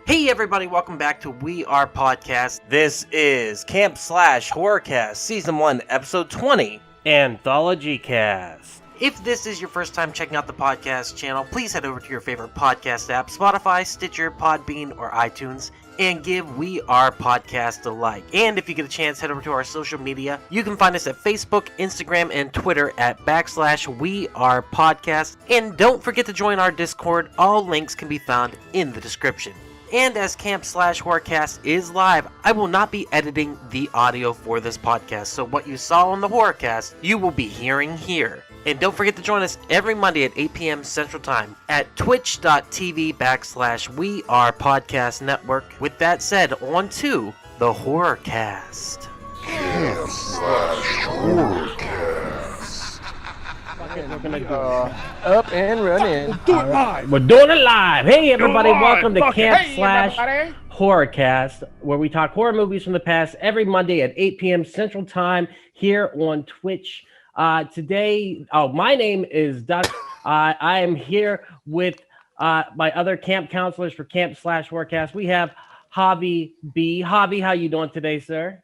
Hey everybody, welcome back to We Are Podcast. This is Camp Slash Horrorcast, Season 1, Episode 20, Anthology Cast. If this is your first time checking out the podcast channel, please head over to your favorite podcast app, Spotify, Stitcher, Podbean, or iTunes, and give We Are Podcast a like. And if you get a chance, head over to our social media. You can find us at Facebook, Instagram, and Twitter at /We Are Podcast. And don't forget to join our Discord. All links can be found in the description. And as Camp Slash Horrorcast is live, I will not be editing the audio for this podcast, so what you saw on the Horrorcast, you will be hearing here. And don't forget to join us every Monday at 8 p.m. Central Time at twitch.tv/We Are Podcast Network. With that said, on to the Horrorcast. Camp Slash Horrorcast. We're gonna go up and running. Do it live. We're doing it live. Hey everybody, welcome to Fuck it. Camp Hey, Slash everybody. Horrorcast, where we talk horror movies from the past every Monday at 8 p.m. Central Time here on Twitch. Today, my name is Ducky. I am here with my other camp counselors for Camp Slash Horrorcast. We have Javi B. Javi, how you doing today, sir?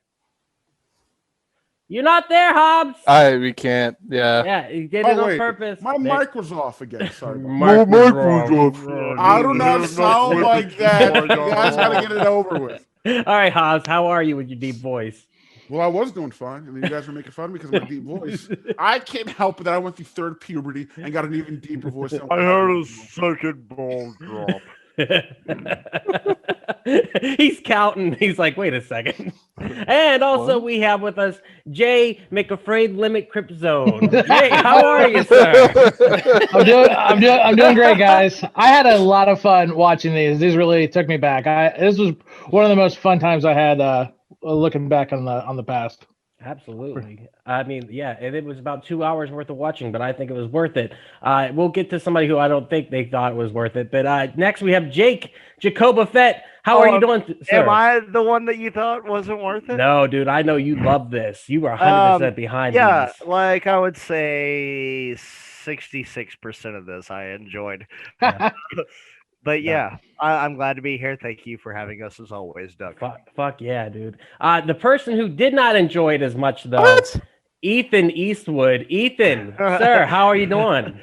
You're not there, Hobbs. We can't. Yeah. Yeah, you did it on purpose. My mic was off again. Sorry. My mic was off. I do not sound like that. You guys gotta get it over with. All right, Hobbs, how are you with your deep voice? Well, I was doing fine, and then you guys were making fun of me because of my deep voice. I can't help it that I went through third puberty and got an even deeper voice. I heard a second ball drop. He's counting. He's like, wait a second. And also we have with us Jay McAfraid Limit Crypt Zone. Jay, how are you, sir? I'm doing great, guys. I had a lot of fun watching these. These really took me back. This was one of the most fun times I had looking back on the past. Absolutely. I mean, yeah, and it was about 2 hours worth of watching, but I think it was worth it. We'll get to somebody who I don't think they thought it was worth it. But next we have Jacoba Fett. How are you doing, sir? Am I the one that you thought wasn't worth it? No, dude, I know you love this. You are 100% behind Yeah, these. like I would say 66% of this I enjoyed. Yeah. But yeah, I'm glad to be here. Thank you for having us as always, Duck. Fuck yeah, dude. The person who did not enjoy it as much, though, Ethan Eastwood. Ethan, sir, how are you doing?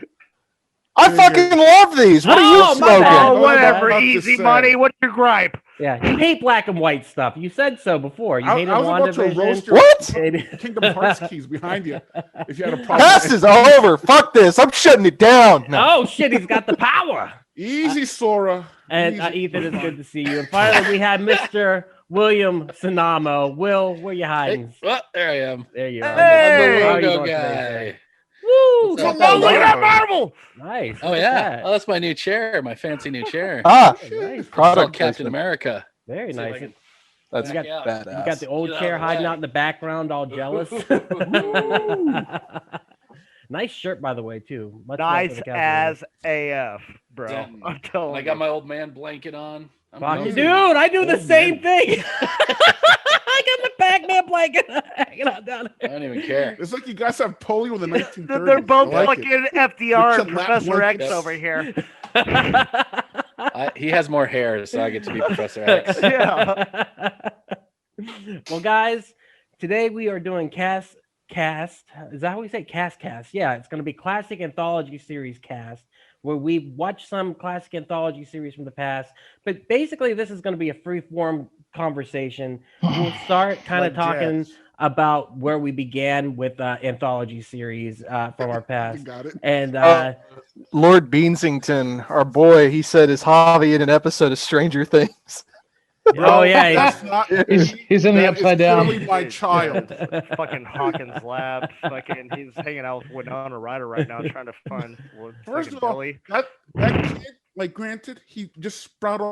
I fucking love these. What are you my smoking? bad. Oh, whatever. about to Easy say. money. What's your gripe? Yeah, you hate black and white stuff. You said so before. You hated I was about to roast WandaVision. your What? Kingdom Hearts keys behind you if you had a problem. Cast is over. Fuck this. I'm shutting it down. No. Oh, shit, he's got the power. Easy, Sora. And Easy. Ethan, it's good to see you. And finally, we have Mr. William Sanamo. Will, where you hiding? Well, there I am. There you are. Hey! How are you Logo doing guy. today, sir? Woo! What's up, good Oh, look at that marble. Nice. Oh look at yeah. that. Oh, that's my new chair, my fancy new chair. Ah, Nice. It's product called Captain placement. America. Very See if I nice. can- That's You got- badass. You got the old Get out chair of the hiding way. out in the background, all jealous. Nice shirt, by the way, too. Much love Nice for the Cowboys. as AF, bro. Yeah. I'm telling And I you. got my old man blanket on. I'm Fuck you, cozy. dude! I do the Old same thing. I got my Pac-Man blanket hanging out down I there. don't even care. It's like you guys have polio in the 1930s. They're both I like it. fucking FDR and Your lap Professor X blankets. over here. He has more hair, so I get to be Professor X. Yeah. Well, guys, today we are doing cast. Is that how we say cast? Yeah, it's going to be classic anthology series cast, where we watch some classic anthology series from the past. But basically, this is going to be a free-form conversation. We'll start kind of Like talking jazz. about where we began with anthology series from our You past. got it. And Lord Beansington, our boy, he said his hobby in an episode of Stranger Things. oh yeah, That's not. He's in the that is upside down. clearly my child. Fucking Hawkins Lab. Fucking, he's hanging out with Winona Ryder right now, trying to find First fucking of all, Billy. that kid, like, granted, he just sprouted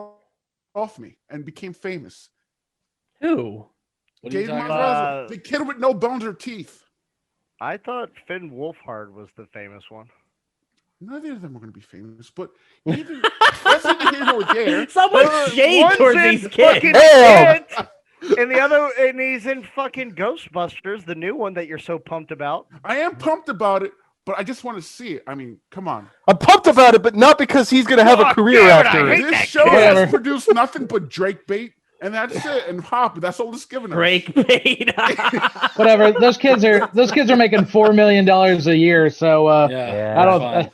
off me and became famous. who? What are you Dave talking Monroe, about? the kid with no bones or teeth. I thought Finn Wolfhard was the famous one. Neither of them are going to be famous, but either that's neither here nor there. Someone shade One's towards in these kids. fucking Damn. It, and the other, and he's in fucking Ghostbusters, the new one that you're so pumped about. I am pumped about it, but I just want to see it. I mean, come on. I'm pumped about it, but not because he's going to have a career after it. This show has produced nothing but Drake bait, and that's it. And pop, that's all it's giving us. Drake bait. Whatever. Those kids are making $4 million a year. So I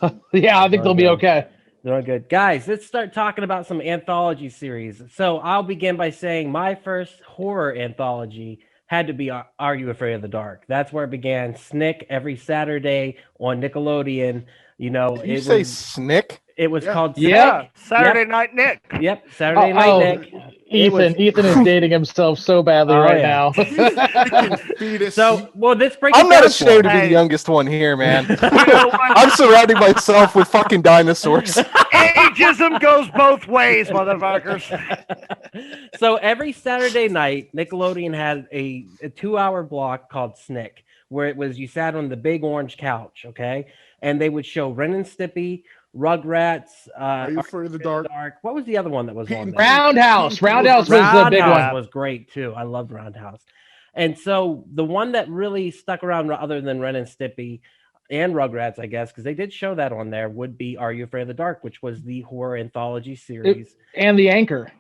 think they'll be okay. Doing good. Guys, let's start talking about some anthology series. So I'll begin by saying my first horror anthology had to be Are You Afraid of the Dark? That's where it began. Snick every Saturday on Nickelodeon. You know, Did you say Snick? It was called Snick. Yeah, Saturday Night Nick. Yep, Saturday Night Nick. Ethan is dating himself so badly now. So, well, this breaks. I'm not ashamed to be the youngest one here, man. I'm surrounding myself with fucking dinosaurs. Ageism goes both ways, motherfuckers. So every Saturday night, Nickelodeon had a 2-hour block called Snick, where it was you sat on the big orange couch, okay, and they would show Ren and Stimpy, Rugrats. Are You Afraid of the Dark? What was the other one that was on there? Roundhouse. Roundhouse was the big one. Was great too. I loved Roundhouse. And so the one that really stuck around, other than Ren and Stimpy and Rugrats, I guess, because they did show that on there, would be Are You Afraid of the Dark, which was the horror anthology series. And the anchor.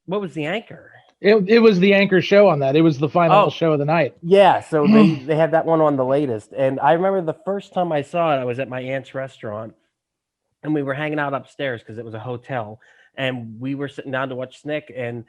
What was the anchor? It was the anchor show on that. It was the final show of the night. Yeah, so they had that one on the latest. And I remember the first time I saw it, I was at my aunt's restaurant, and we were hanging out upstairs because it was a hotel, and we were sitting down to watch Snick and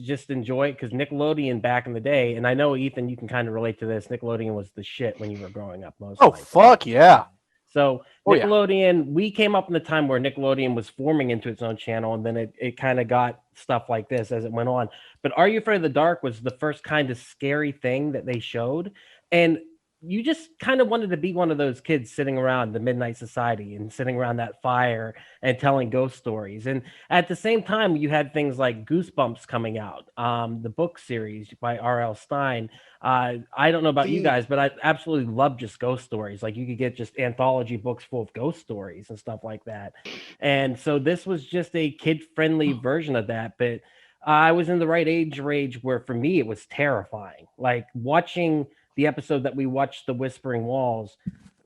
just enjoy it because Nickelodeon back in the day, and I know, Ethan, you can kind of relate to this. Nickelodeon was the shit when you were growing up. Fuck yeah. So Nickelodeon, we came up in the time where Nickelodeon was forming into its own channel, and then it kind of got stuff like this as it went on. But Are You Afraid of the Dark was the first kind of scary thing that they showed, and you just kind of wanted to be one of those kids sitting around the Midnight Society and sitting around that fire and telling ghost stories. And at the same time, you had things like Goosebumps coming out, the book series by R.L. Stine. I don't know about you guys, but I absolutely love just ghost stories. Like you could get just anthology books full of ghost stories and stuff like that. And so this was just a kid-friendly version of that. But I was in the right age range where for me, it was terrifying. Like watching the episode that we watched, The Whispering Walls,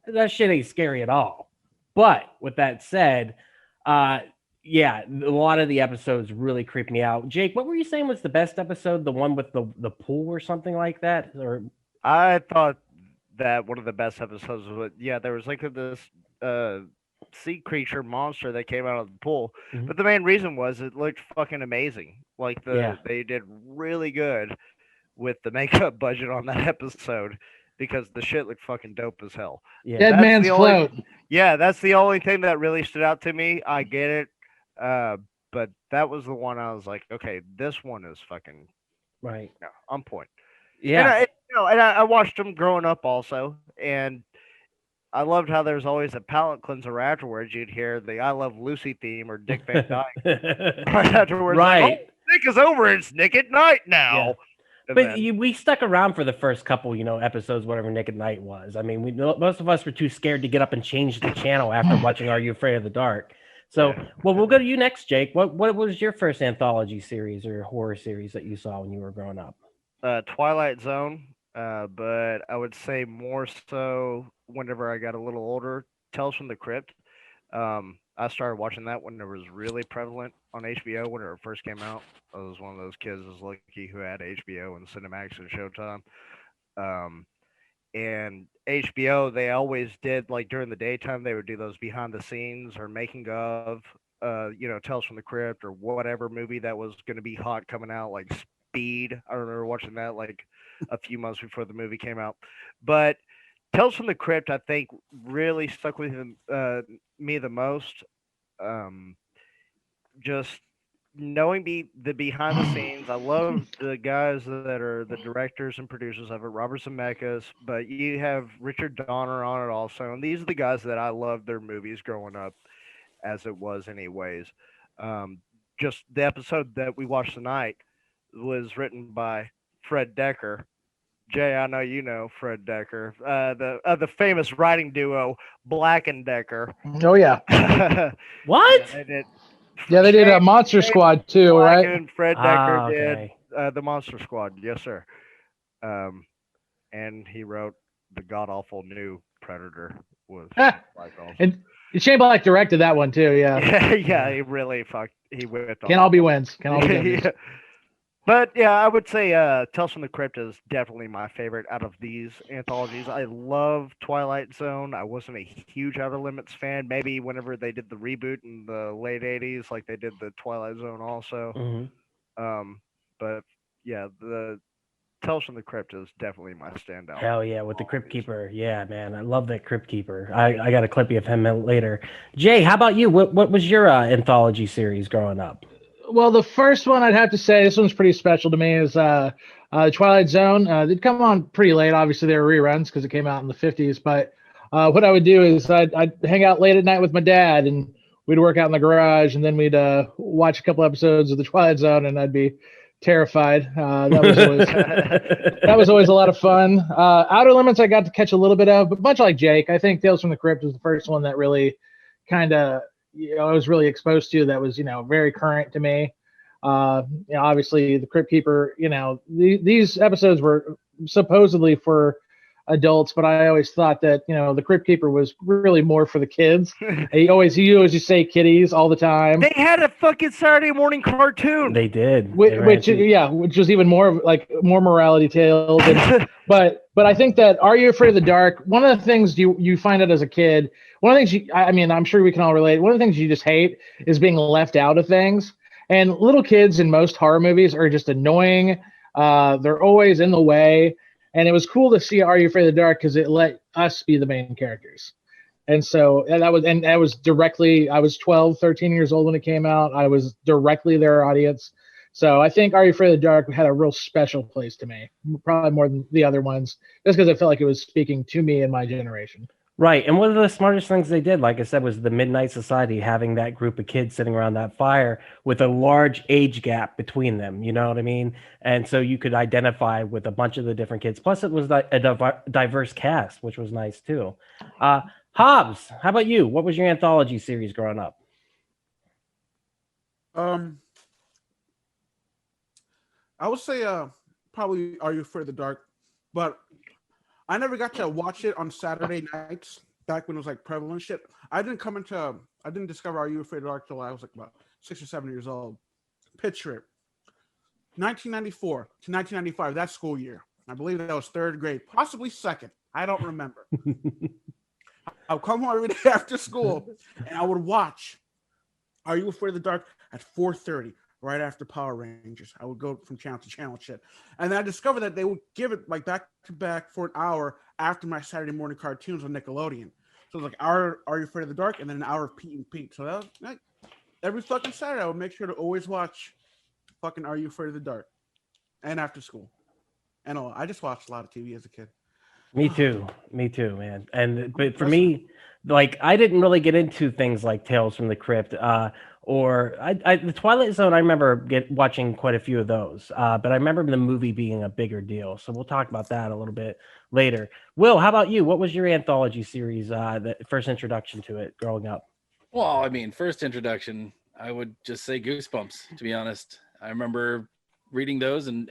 that shit ain't scary at all. But with that said, a lot of the episodes really creep me out. Jake, what were you saying was the best episode? The one with the pool or something like that? Or I thought that one of the best episodes was, there was like this sea creature monster that came out of the pool. Mm-hmm. But the main reason was it looked fucking amazing. Like they did really good with the makeup budget on that episode because the shit looked fucking dope as hell. Yeah. Dead Man's Float. Yeah, that's the only thing that really stood out to me. I get it. But that was the one I was like, okay, this one is fucking on point. Yeah. And I watched them growing up also, and I loved how there's always a palate cleanser afterwards. You'd hear the I Love Lucy theme or Dick Van Dyke right afterwards. Right. Like, Nick is over. It's Nick at Night now. Yeah. But we stuck around for the first couple, episodes, whatever Nick at Night was. I mean, most of us were too scared to get up and change the channel after watching Are You Afraid of the Dark? So, well, we'll go to you next, Jake. What was your first anthology series or horror series that you saw when you were growing up? Twilight Zone, but I would say more so whenever I got a little older, Tales from the Crypt. I started watching that when it was really prevalent on HBO when it first came out. I was one of those kids who was lucky who had HBO and Cinemax and Showtime. And HBO, they always did, like during the daytime, they would do those behind the scenes or making of, Tales from the Crypt or whatever movie that was going to be hot coming out, like Speed. I remember watching that like a few months before the movie came out. But Tales from the Crypt, I think, really stuck with me the most. Just knowing the behind the scenes. I love the guys that are the directors and producers of it, Robert Zemeckis, but you have Richard Donner on it also. And these are the guys that I loved their movies growing up as it was anyways. Just the episode that we watched tonight was written by Fred Decker. Jay, I know you know Fred Decker, the famous writing duo Black and Decker. Oh yeah. What? They did a Monster Squad too, Black right? And Fred Decker did the Monster Squad, yes sir. And he wrote the god awful new Predator was Ah, like awesome. and Shane Black directed that one too. Yeah. Yeah, he really he whipped on Can that all be one. wins. Can all be wins. Yeah. But yeah, I would say Tales from the Crypt is definitely my favorite out of these anthologies. I love Twilight Zone. I wasn't a huge Outer Limits fan. Maybe whenever they did the reboot in the late '80s, like they did the Twilight Zone also. But yeah, the Tales from the Crypt is definitely my standout. Hell yeah, with the Crypt Keeper. Yeah, man, I love that Crypt Keeper. I got a clippy of him later. Jay, how about you? What was your anthology series growing up? Well, the first one I'd have to say, this one's pretty special to me, is Twilight Zone. They'd come on pretty late. Obviously, they were reruns because it came out in the 50s. But what I would do is I'd hang out late at night with my dad, and we'd work out in the garage, and then we'd watch a couple episodes of the Twilight Zone, and I'd be terrified. That was always a lot of fun. Outer Limits I got to catch a little bit of, but much like Jake, I think Tales from the Crypt was the first one that really kind of, I was really exposed to, that was, very current to me. Obviously the Crypt Keeper, these episodes were supposedly for adults, but I always thought that, the Crypt Keeper was really more for the kids. You always just say kiddies all the time. They had a fucking Saturday morning cartoon. They did. Which was even more more morality tales. But I think that Are You Afraid of the Dark? One of the things you find out as a kid, one of the things I'm sure we can all relate. One of the things you just hate is being left out of things. And little kids in most horror movies are just annoying. They're always in the way. And it was cool to see Are You Afraid of the Dark because it let us be the main characters. And so I was 12, 13 years old when it came out. I was directly their audience. So I think Are You Afraid of the Dark had a real special place to me, probably more than the other ones, just because I felt like it was speaking to me and my generation. Right. And one of the smartest things they did, like I said, was the Midnight Society, having that group of kids sitting around that fire with a large age gap between them. You know what I mean? And so you could identify with a bunch of the different kids. Plus, it was a diverse cast, which was nice, too. Hobbs, how about you? What was your anthology series growing up? I would say probably Are You Afraid of the Dark, but I never got to watch it on Saturday nights back when it was like prevalent shit. I didn't discover Are You Afraid of the Dark till I was like about 6 or 7 years old. Picture it. 1994 to 1995, that school year. I believe that was third grade, possibly second. I don't remember. I would come home every day after school and I would watch Are You Afraid of the Dark at 4:30. Right after Power Rangers. I would go from channel to channel shit. And then I discovered that they would give it like back to back for an hour after my Saturday morning cartoons on Nickelodeon. So it was like Are You Afraid of the Dark? And then an hour of Pete and Pete. So that was like every fucking Saturday I would make sure to always watch fucking Are You Afraid of the Dark? And after school. And I just watched a lot of TV as a kid. Me too, man. But for me, like, I didn't really get into things like Tales from the Crypt, or the Twilight Zone. I remember watching quite a few of those, but I remember the movie being a bigger deal. So we'll talk about that a little bit later. Will, how about you? What was your anthology series? The first introduction to it growing up? Well, first introduction, I would just say Goosebumps. To be honest, I remember reading those, and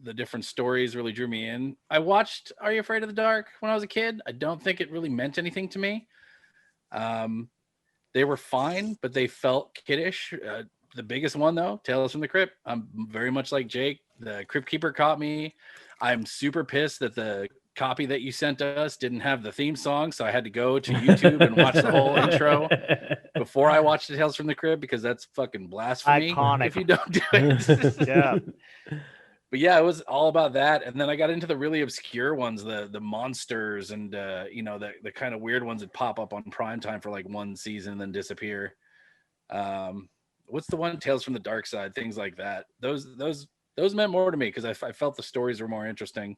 the different stories really drew me in. I watched Are You Afraid of the Dark when I was a kid. I don't think it really meant anything to me. They were fine, but they felt kiddish. The biggest one, though, Tales from the Crypt. I'm very much like Jake. The Crypt Keeper caught me. I'm super pissed that the copy that you sent us didn't have the theme song, so I had to go to YouTube and watch the whole intro before I watched the Tales from the Crypt, because that's fucking blasphemy. Iconic. If you don't do it. Yeah. But yeah, it was all about that. And then I got into the really obscure ones, the monsters and, the kind of weird ones that pop up on primetime for like one season and then disappear. What's the one? Tales from the Dark Side, things like that. Those meant more to me because I felt the stories were more interesting.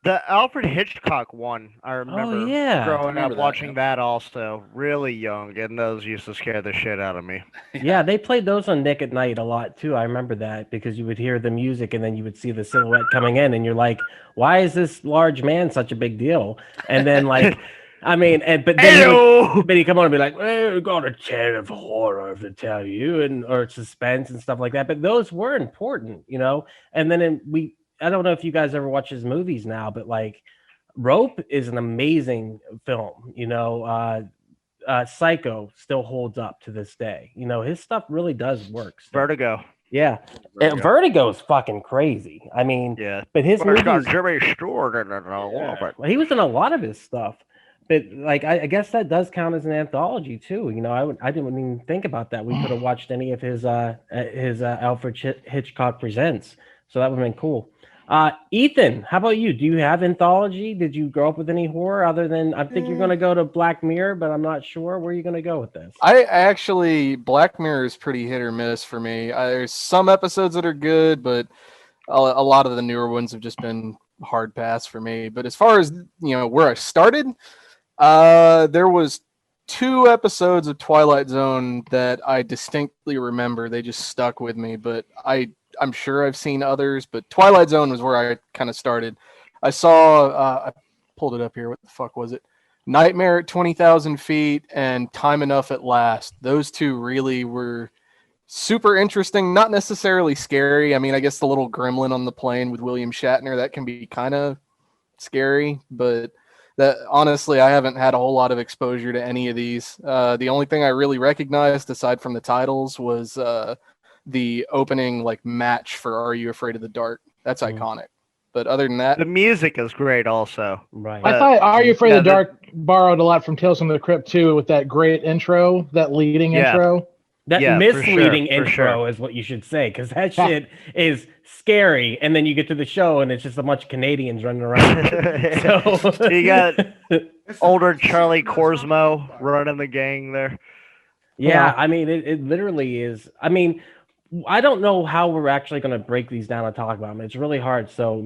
The Alfred Hitchcock one, I remember growing up watching that also, really young, and those used to scare the shit out of me. Yeah, they played those on Nick at Night a lot too. I remember that because you would hear the music and then you would see the silhouette coming in and you're like, why is this large man such a big deal? And then like, but then he'd come on and be like, well, we've got a tale of horror to tell you, or suspense and stuff like that. But those were important, And then I don't know if you guys ever watch his movies now, but like Rope is an amazing film. Psycho still holds up to this day. His stuff really does work. still. Vertigo. Yeah. And Vertigo's fucking crazy. I mean, Yeah. but his Well, it's got movies, Jimmy Stewart in it and all of it. well, he was in a lot of his stuff. But like, I guess that does count as an anthology too. I didn't even think about that. We could have watched any of his Alfred Hitchcock Presents, so that would have been cool. Ethan, how about you? Do you have anthology? Did you grow up with any horror other than I think you're going to go to Black Mirror, but I'm not sure where you're going to go with this. I actually, Black Mirror is pretty hit or miss for me. There's some episodes that are good, but a lot of the newer ones have just been hard pass for me. But as far as where I started, there was 2 episodes of Twilight Zone that I distinctly remember. They just stuck with me, but I'm sure I've seen others, but Twilight Zone was where I kind of started. I saw, I pulled it up here. What the fuck was it? Nightmare at 20,000 Feet and Time Enough at Last. Those 2 really were super interesting. Not necessarily scary. I mean, I guess the little gremlin on the plane with William Shatner, that can be kind of scary, but that honestly, I haven't had a whole lot of exposure to any of these. The only thing I really recognized aside from the titles was, the opening match for Are You Afraid of the Dark. That's iconic. But other than that, The music is great also. Right. I thought Are You Afraid of the Dark borrowed a lot from Tales from the Crypt too, with that great intro, that leading intro. That Yeah, for misleading sure, for intro sure. is what you should say, because that shit is scary, and then you get to the show and it's just a bunch of Canadians running around. So You got older Charlie Korsmo running the gang there. yeah, I mean, it literally is. I mean, I don't know how we're actually going to break these down and talk about them. It's really hard. So,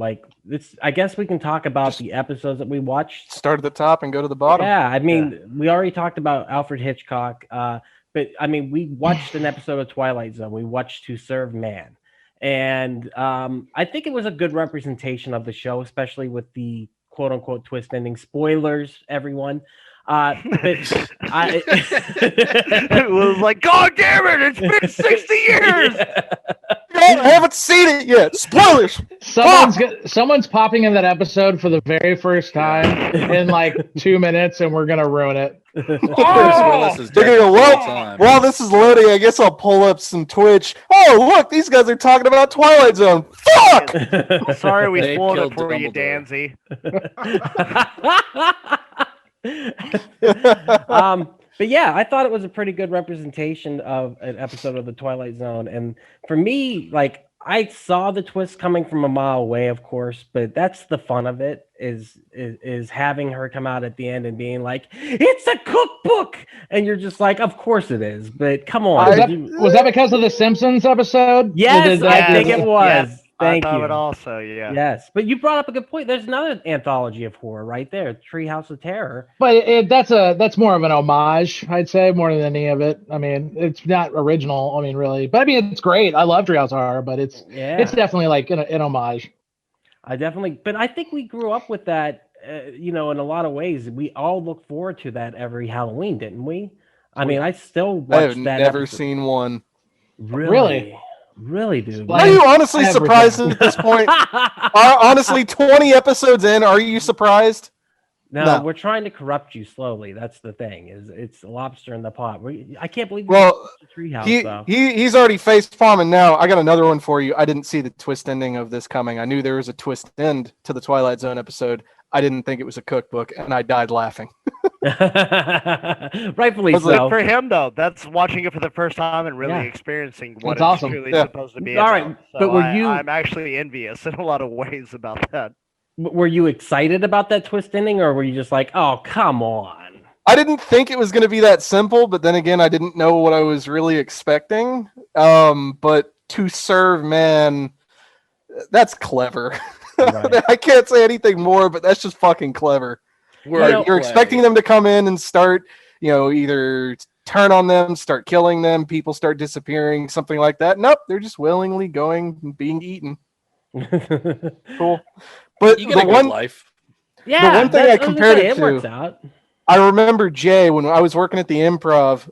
I guess we can talk about the episodes that we watched. start at the top and go to the bottom. Yeah, I mean, we already talked about Alfred Hitchcock, but I mean, we watched an episode of Twilight Zone. We watched To Serve Man, and I think it was a good representation of the show, especially with the quote unquote twist ending. Spoilers, everyone. But It was like, God damn it, it's been 60 years. I haven't seen it yet. Spoilers. Someone's popping in that episode for the very first time in 2 minutes, and we're gonna ruin it. Bruce Willis is They're dead gonna go, the whole well, time. while this is loading, I guess I'll pull up some Twitch. Oh, look, these guys are talking about Twilight Zone. Fuck! Sorry we They spoiled it killed for you, Dumbledore. Danzy. But yeah, I thought it was a pretty good representation of an episode of the Twilight Zone. And for me, I saw the twist coming from a mile away, of course, but that's the fun of it is having her come out at the end and being like, it's a cookbook. And you're just like, of course it is, but come on. Was that because of the Simpsons episode? Yes, I think it was. Yes, Thank I thought you. it also, yeah. Yes, but you brought up a good point. There's another anthology of horror right there, Treehouse of Terror. But that's more of an homage, I'd say, more than any of it. I mean, it's not original. I mean, really, but I mean, it's great. I love Treehouse of Horror, but it's definitely an homage. But I think we grew up with that. In a lot of ways, we all look forward to that every Halloween, didn't we? I mean, I still watch I have that. never episode. seen one. Really, dude. Are you honestly surprised at this point? Honestly, 20 episodes in, are you surprised? No, we're trying to corrupt you slowly. That's the thing. It's a lobster in the pot. I can't believe Treehouse though. He's already face palming now. I got another one for you. I didn't see the twist ending of this coming. I knew there was a twist end to the Twilight Zone episode. I didn't think it was a cookbook, and I died laughing. Rightfully so. Good for him though. That's watching it for the first time and really experiencing what it's awesome. truly supposed to be. All about. right, So but were I'm actually envious in a lot of ways about that. Were you excited about that twist ending, or were you just like, "Oh, come on"? I didn't think it was going to be that simple, but then again, I didn't know what I was really expecting. But To Serve Man, that's clever. Right. I can't say anything more, but that's just fucking clever. You're expecting them to come in and start, either turn on them, start killing them, people start disappearing, something like that. Nope, they're just willingly going and being eaten. Cool. But You get a good life. Yeah, the one thing I compared it to, works out. I remember Jay when I was working at the Improv.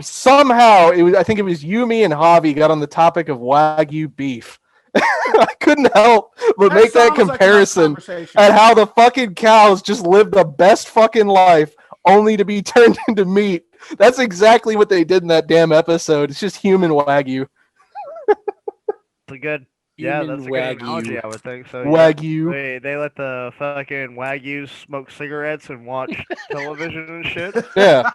Somehow I think it was you, me, and Javi got on the topic of Wagyu beef, I couldn't help but make that sounds like a nice comparison conversation. at how the fucking cows just live the best fucking life only to be turned into meat. That's exactly what they did in that damn episode. It's just human Wagyu. It's a good. Yeah, Human that's a good Wagyu. analogy, I would think. So yeah, Wagyu. they let the fucking Wagyus smoke cigarettes and watch television and shit. Yeah.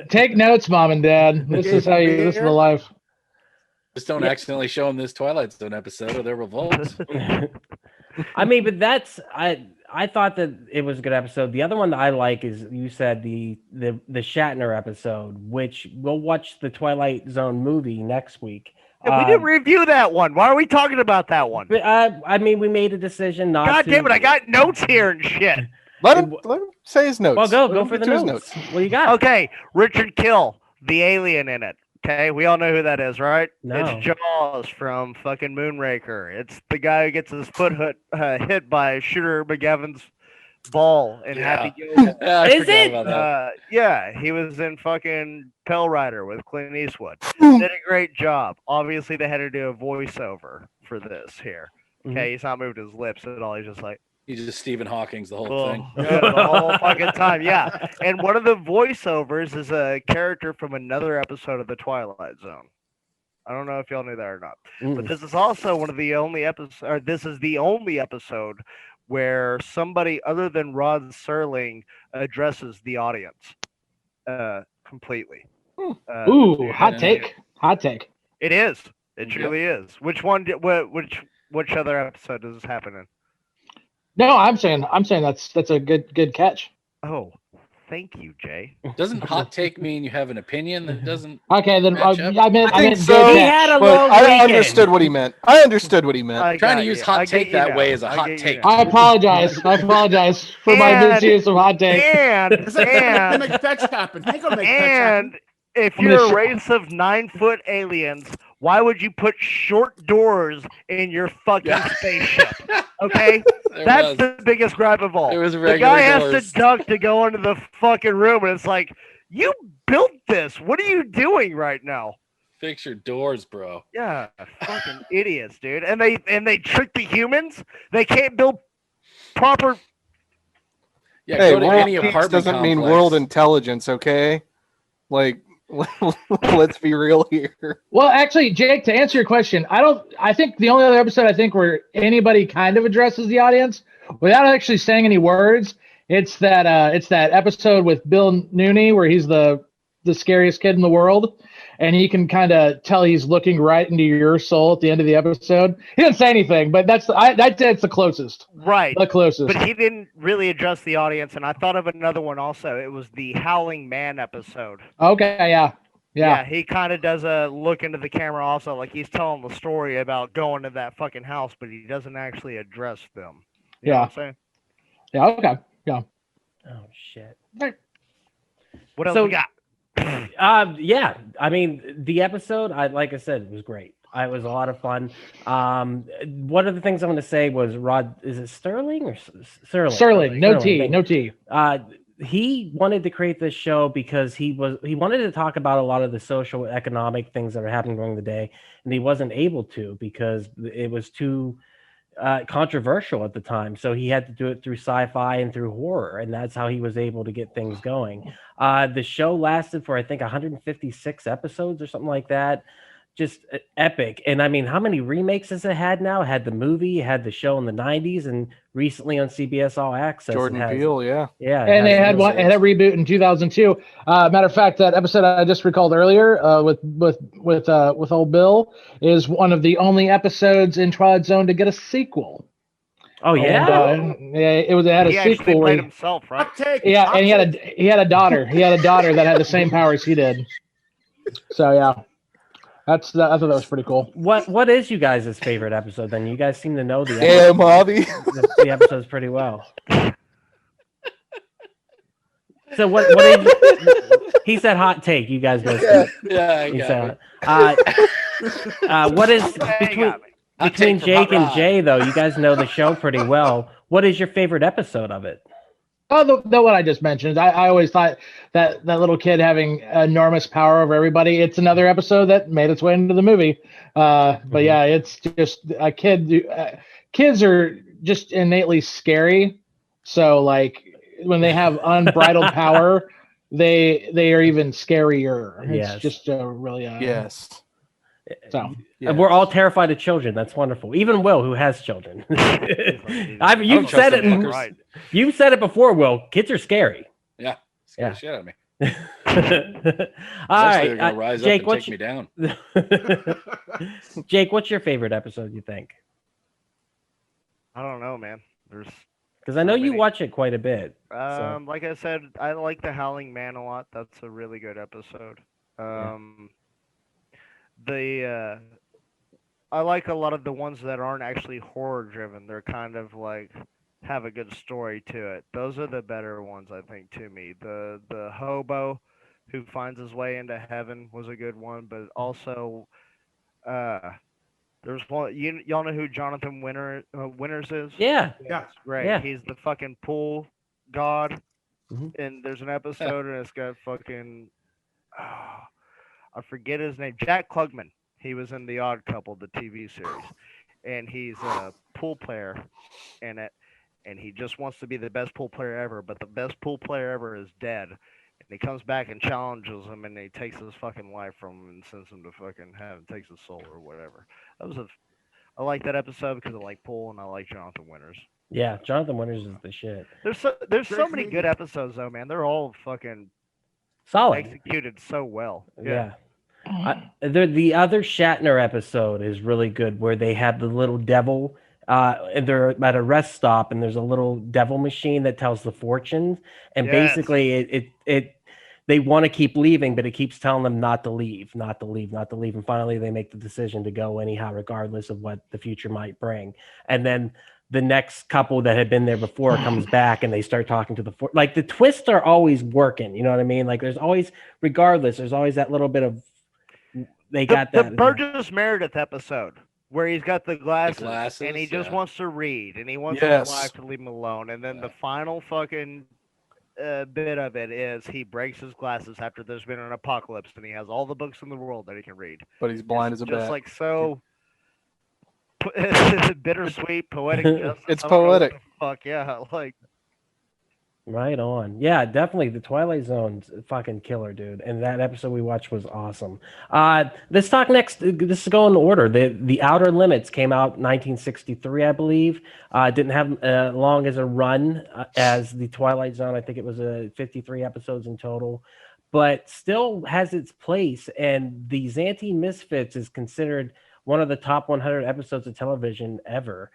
Take notes, mom and dad. This is how you. This is the life. Just don't accidentally show them this Twilight Zone episode or their revolts. I mean, but I thought that it was a good episode. The other one that I like is, you said, the Shatner episode, which we'll watch the Twilight Zone movie next week. Yeah, we didn't review that one. Why are we talking about that one? But, I mean, we made a decision not God to. damn it! I got notes here and shit. Let him say his notes. Well, Let go him for the get to his notes. What do you got? Okay, Richard Kill, the alien in it. Okay, we all know who that is, right? No. It's Jaws from fucking Moonraker. It's the guy who gets his foot hit by Shooter McGavin's ball in Happy Gilmore. Yeah, I Is forgot it? about that. Yeah, he was in fucking Pell Rider with Clint Eastwood. Did a great job. Obviously, they had to do a voiceover for this here. Okay, he's not moved his lips at all. He's just like, He's just Stephen Hawking's the whole thing. yeah, the whole fucking time. Yeah, and one of the voiceovers is a character from another episode of the Twilight Zone. I don't know if y'all knew that or not, but this is also one of the only episodes. Or this is the only episode where somebody other than Rod Serling addresses the audience completely. Ooh, hot take. Hot take. It is. It truly is. Which one? Which other episode does this happen in? No, I'm saying that's a good catch. Oh, thank you, Jay. Doesn't hot take mean you have an opinion that doesn't? Okay, then match up? I meant so. He good had catch. a But long I weekend. understood what he meant. I understood what he meant. I Trying got to use you. hot I take get you that now. way is a I hot get you take. now. I apologize. I apologize for my And- misuse of hot take. And It's like they make fetch happen. They gonna make fetch happen. and if I'm gonna you're a sh- race of 9-foot aliens, why would you put short doors in your fucking Yeah. spaceship? Okay, There that's was. the biggest gripe of all. There was The regular guy has doors. to duck to go into the fucking room, and it's like, you built this. What are you doing right now? Fix your doors, bro. Yeah, fucking idiots, dude. And they trick the humans. They can't build proper. Yeah, Hey, go to world any peace apartment doesn't mean complex. world intelligence, okay? Like, let's be real here. Well, actually, Jake, to answer your question, I think the only other episode I think where anybody kind of addresses the audience without actually saying any words, it's that episode with Bill Nooney where he's the scariest kid in the world, and he can kind of tell he's looking right into your soul at the end of the episode. He didn't say anything, but that's the closest. Right. The closest. But he didn't really address the audience, and I thought of another one also. It was the Howling Man episode. Okay, yeah. He kind of does a look into the camera also, like he's telling the story about going to that fucking house, but he doesn't actually address them. You know what I'm saying? Yeah, okay. Yeah. Oh shit. What else So- we got? Yeah. I mean, the episode, like I said, was great. It was a lot of fun. One of the things I'm going to say was is it Sterling or Serling? Sterling, no Sterling, T, thank no you. T. He wanted to create this show because he wanted to talk about a lot of the social economic things that are happening during the day, and he wasn't able to because it was too controversial at the time. So he had to do it through sci-fi and through horror, and that's how he was able to get things going. The show lasted for I think 156 episodes or something like that. Just epic. And I mean, how many remakes has it had now? It had the movie, it had the show in the 90s, and recently on CBS All Access. Jordan it has, Peele, yeah. Yeah. And they had one. it had a reboot in 2002. Matter of fact, that episode I just recalled earlier with old Bill is one of the only episodes in Twilight Zone to get a sequel. Oh yeah. And, it had a He actually sequel. played himself, right? Hot take. Yeah, Hot and take. he had a daughter. He had a daughter that had the same powers he did. So yeah, I thought that was pretty cool. What is you guys' favorite episode then? You guys seem to know the Damn, hobby. the episodes pretty well. So what did you, he said hot take. You guys know. Yeah, I He got said, what is between Hot between take from Jake Hot and Rod. Jay though? You guys know the show pretty well. What is your favorite episode of it? the one I just mentioned. I always thought that little kid having enormous power over everybody. It's another episode that made its way into the movie. But yeah, it's just a kid. Kids are just innately scary. So like when they have unbridled power, they are even scarier. Yes. It's just really Yes. So And we're all terrified of children. That's wonderful. Even Will, who has children. You've said it. Right. You've said it before, Will. Kids are scary. Yeah. Scare the shit out of me. All Eventually right, they're gonna rise Jake, up and take me down. Jake, what's your favorite episode? You think? I don't know, man. There's Because I know you many. watch it quite a bit. So. Like I said, I like the Howling Man a lot. That's a really good episode. I like a lot of the ones that aren't actually horror driven. They're kind of like have a good story to it. Those are the better ones, I think, to me. The hobo who finds his way into heaven was a good one, but also there's one. Y'all know who Jonathan Winters is? Yeah. Yeah. Right. Yeah. He's the fucking pool god. Mhm. And there's an episode and it's got fucking I forget his name. Jack Klugman. He was in The Odd Couple, the TV series. And he's a pool player in it. And he just wants to be the best pool player ever, but the best pool player ever is dead. And he comes back and challenges him, and he takes his fucking life from him and sends him to fucking heaven, takes his soul or whatever. I like that episode because I like pool and I like Jonathan Winters. Yeah, Jonathan Winters is the shit. There's so many good episodes though, man. They're all fucking Solid. executed so well. Yeah. The other Shatner episode is really good, where they have the little devil. And they're at a rest stop, and there's a little devil machine that tells the fortunes, and basically they want to keep leaving, but it keeps telling them not to leave, and finally they make the decision to go anyhow, regardless of what the future might bring. And then the next couple that had been there before comes back, and they start talking to like the twists are always working. You know what I mean? Like there's always, regardless, there's always that little bit of the Burgess Meredith episode. Where he's got the glasses and he just wants to read, and he wants his wife to leave him alone. And then the final fucking bit of it is he breaks his glasses after there's been an apocalypse, and he has all the books in the world that he can read. But he's blind as a bat. Just like so bittersweet, poetic justice. It's poetic. Fuck yeah, like. Right on. Yeah, definitely. The Twilight Zone's fucking killer, dude. And that episode we watched was awesome. Let's talk next. This is going in order. The Outer Limits came out 1963, I believe. Didn't have long as a run as the Twilight Zone. I think it was 53 episodes in total, but still has its place. And the Xanthi Misfits is considered one of the top 100 episodes of television ever.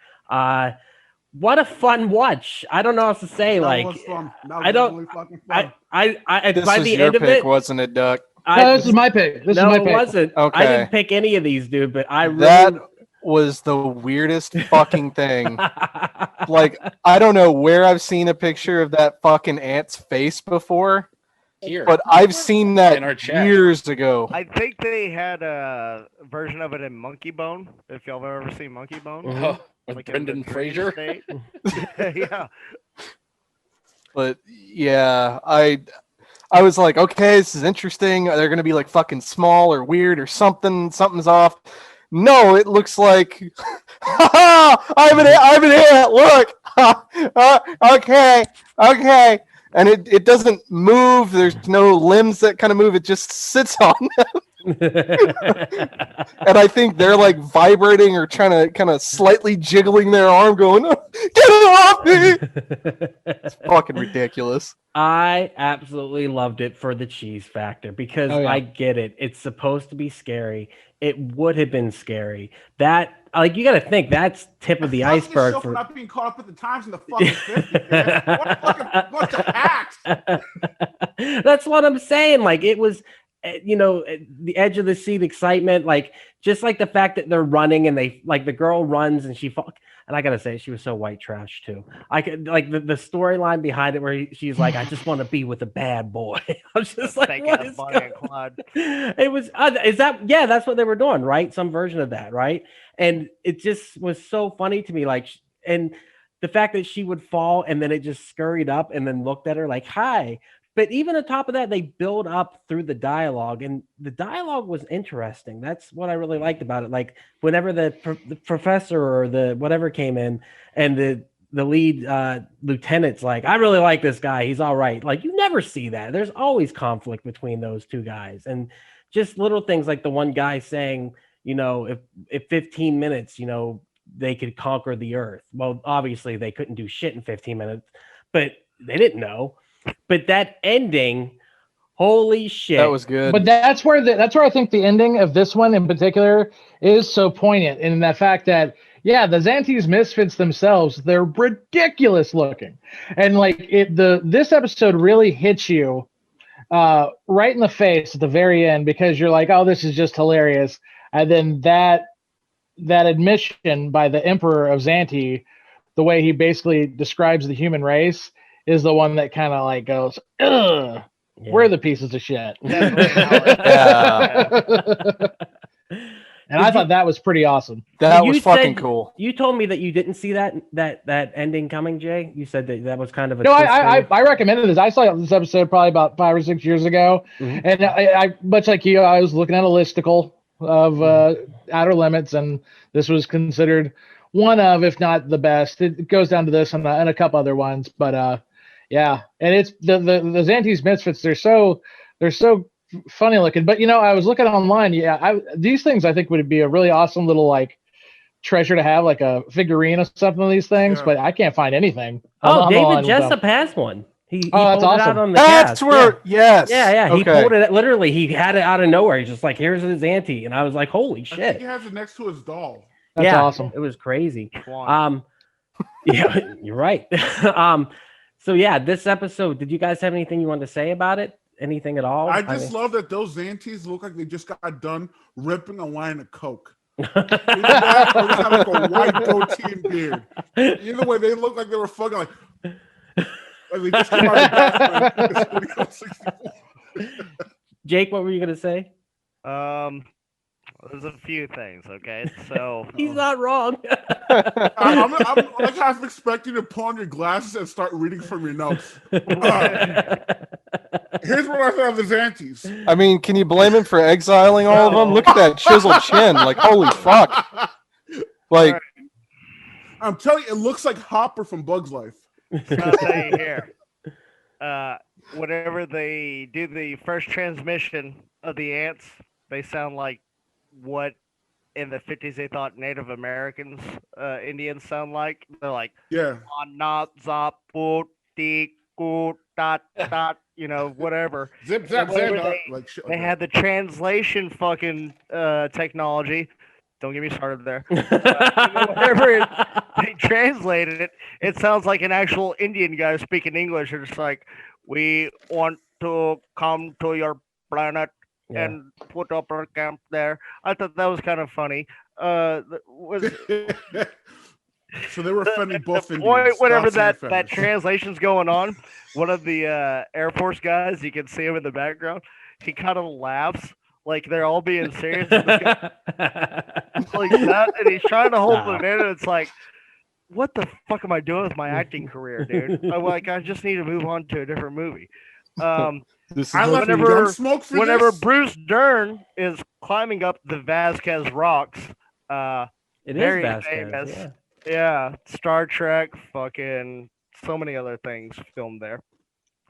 What a fun watch! I don't know what to say. That was fun. That was I don't. really fucking fun. This by was the your end of pick, it, wasn't it, Duck? No, this is my pick. This is my pick. it wasn't. Okay. I didn't pick any of these, dude. But I really. That was the weirdest fucking thing. Like, I don't know where I've seen a picture of that fucking ant's face before. Here. But I've seen that In our chat. years ago. I think they had a version of it in Monkey Bone. If y'all have ever seen Monkey Bone, Oh, with Like in Brendan the Fraser. state. Yeah. But yeah, I was like, okay, this is interesting. They're gonna be like fucking small or weird or something. Something's off. No, it looks like I'm an ant. Look. Okay. And it doesn't move. There's no limbs that kind of move. It just sits on them. And I think they're like vibrating or trying to kind of slightly jiggling their arm, going, "Get it off me!" It's fucking ridiculous. I absolutely loved it for the cheese factor because I get it. It's supposed to be scary. It would have been scary. That, like, you got to think that's tip of the iceberg for for not being caught up with the times in the fucking 50s. Man. What's the act? That's what I'm saying. Like, it was, the edge of the seat excitement, like just like the fact that they're running and they like the girl runs and she and I gotta say she was so white trash too. I could like the storyline behind it where she's like, I just want to be with a bad boy. I'm just like, what is going on? It was that's what they were doing, right? Some version of that, right? And it just was so funny to me, like, and the fact that she would fall and then it just scurried up and then looked at her like, hi. But even on top of that, they build up through the dialogue, and the dialogue was interesting. That's what I really liked about it. Like whenever the professor or the whatever came in, and the lead lieutenant's like, I really like this guy. He's all right. Like you never see that. There's always conflict between those two guys, and just little things like the one guy saying, if 15 minutes, they could conquer the earth. Well, obviously they couldn't do shit in 15 minutes, but they didn't know. But that ending, holy shit. That was good. But that's where I think the ending of this one in particular is so poignant in that fact that, yeah, the Xantes Misfits themselves, they're ridiculous looking. And like this episode really hits you right in the face at the very end, because you're like, oh, this is just hilarious. And then that admission by the Emperor of Xante, the way he basically describes the human race, is the one that kind of like goes, ugh, we're the pieces of shit. And I thought that was pretty awesome. That was fucking cool. You told me that you didn't see that ending coming, Jay. You said that was kind of a no. I recommended this. I saw this episode probably about 5 or 6 years ago, and I much like you, I was looking at a listicle of Outer Limits, and this was considered one of, if not the best. It goes down to this and a couple other ones, but yeah. And it's the Xantes Misfits. They're so funny looking, but I was looking online. Yeah, these things I think would be a really awesome little like treasure to have, like a figurine or something of these things. But I can't find anything. Oh, David Jessup has one. He that's pulled awesome. it out on the That's cast. where yes. Yeah. Okay. He pulled it literally. He had it out of nowhere. He's just like, here's his auntie, and I was like, holy I shit. think he has it next to his doll. That's awesome. It was crazy. Yeah, you're right. So yeah, this episode, did you guys have anything you wanted to say about it? Anything at all? I love that those Xantes look like they just got done ripping a line of coke. Either that or they have like a white goatee and beard. Either way, they look like they were fucking like they just came out of the bathroom. Jake, what were you gonna say? There's a few things, okay? So he's not wrong. I'm like half expecting to pull on your glasses and start reading from your notes. Here's what I thought of the Xantes. I mean, can you blame him for exiling all of them? Look at that chiseled chin. Like, holy fuck. Like, I'm telling you, it looks like Hopper from Bug's Life. I'll tell you here. Whenever they do the first transmission of the ants, they sound like what in the 50s they thought Native Americans, Indians sound like. They're like, yeah, whatever. Zip, zap, zap. They had the translation fucking technology. Don't get me started there. Whenever they translated it, it sounds like an actual Indian guy speaking English. It's like, we want to come to your planet and put up our camp there. I thought that was kind of funny. So they were offending both Indians. Whenever that translation's going on, one of the Air Force guys, you can see him in the background, he kind of laughs like they're all being serious. Like that, and he's trying to hold it in, and it's like, what the fuck am I doing with my acting career, dude? I'm like, I just need to move on to a different movie. Whenever Bruce Dern is climbing up the Vasquez rocks, it very is Vasquez, famous. Yeah, Star Trek, fucking so many other things filmed there.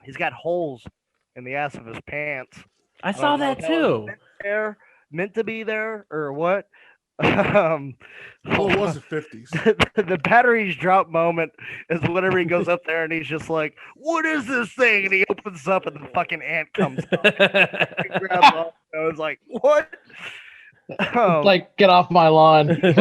He's got holes in the ass of his pants. I saw that too. Meant to be there or what? Well, it was the 50s. The batteries drop moment is whenever he goes up there and he's just like, what is this thing? And he opens up and the fucking ant comes up. He grabs off. I was like, what? Like, get off my lawn. It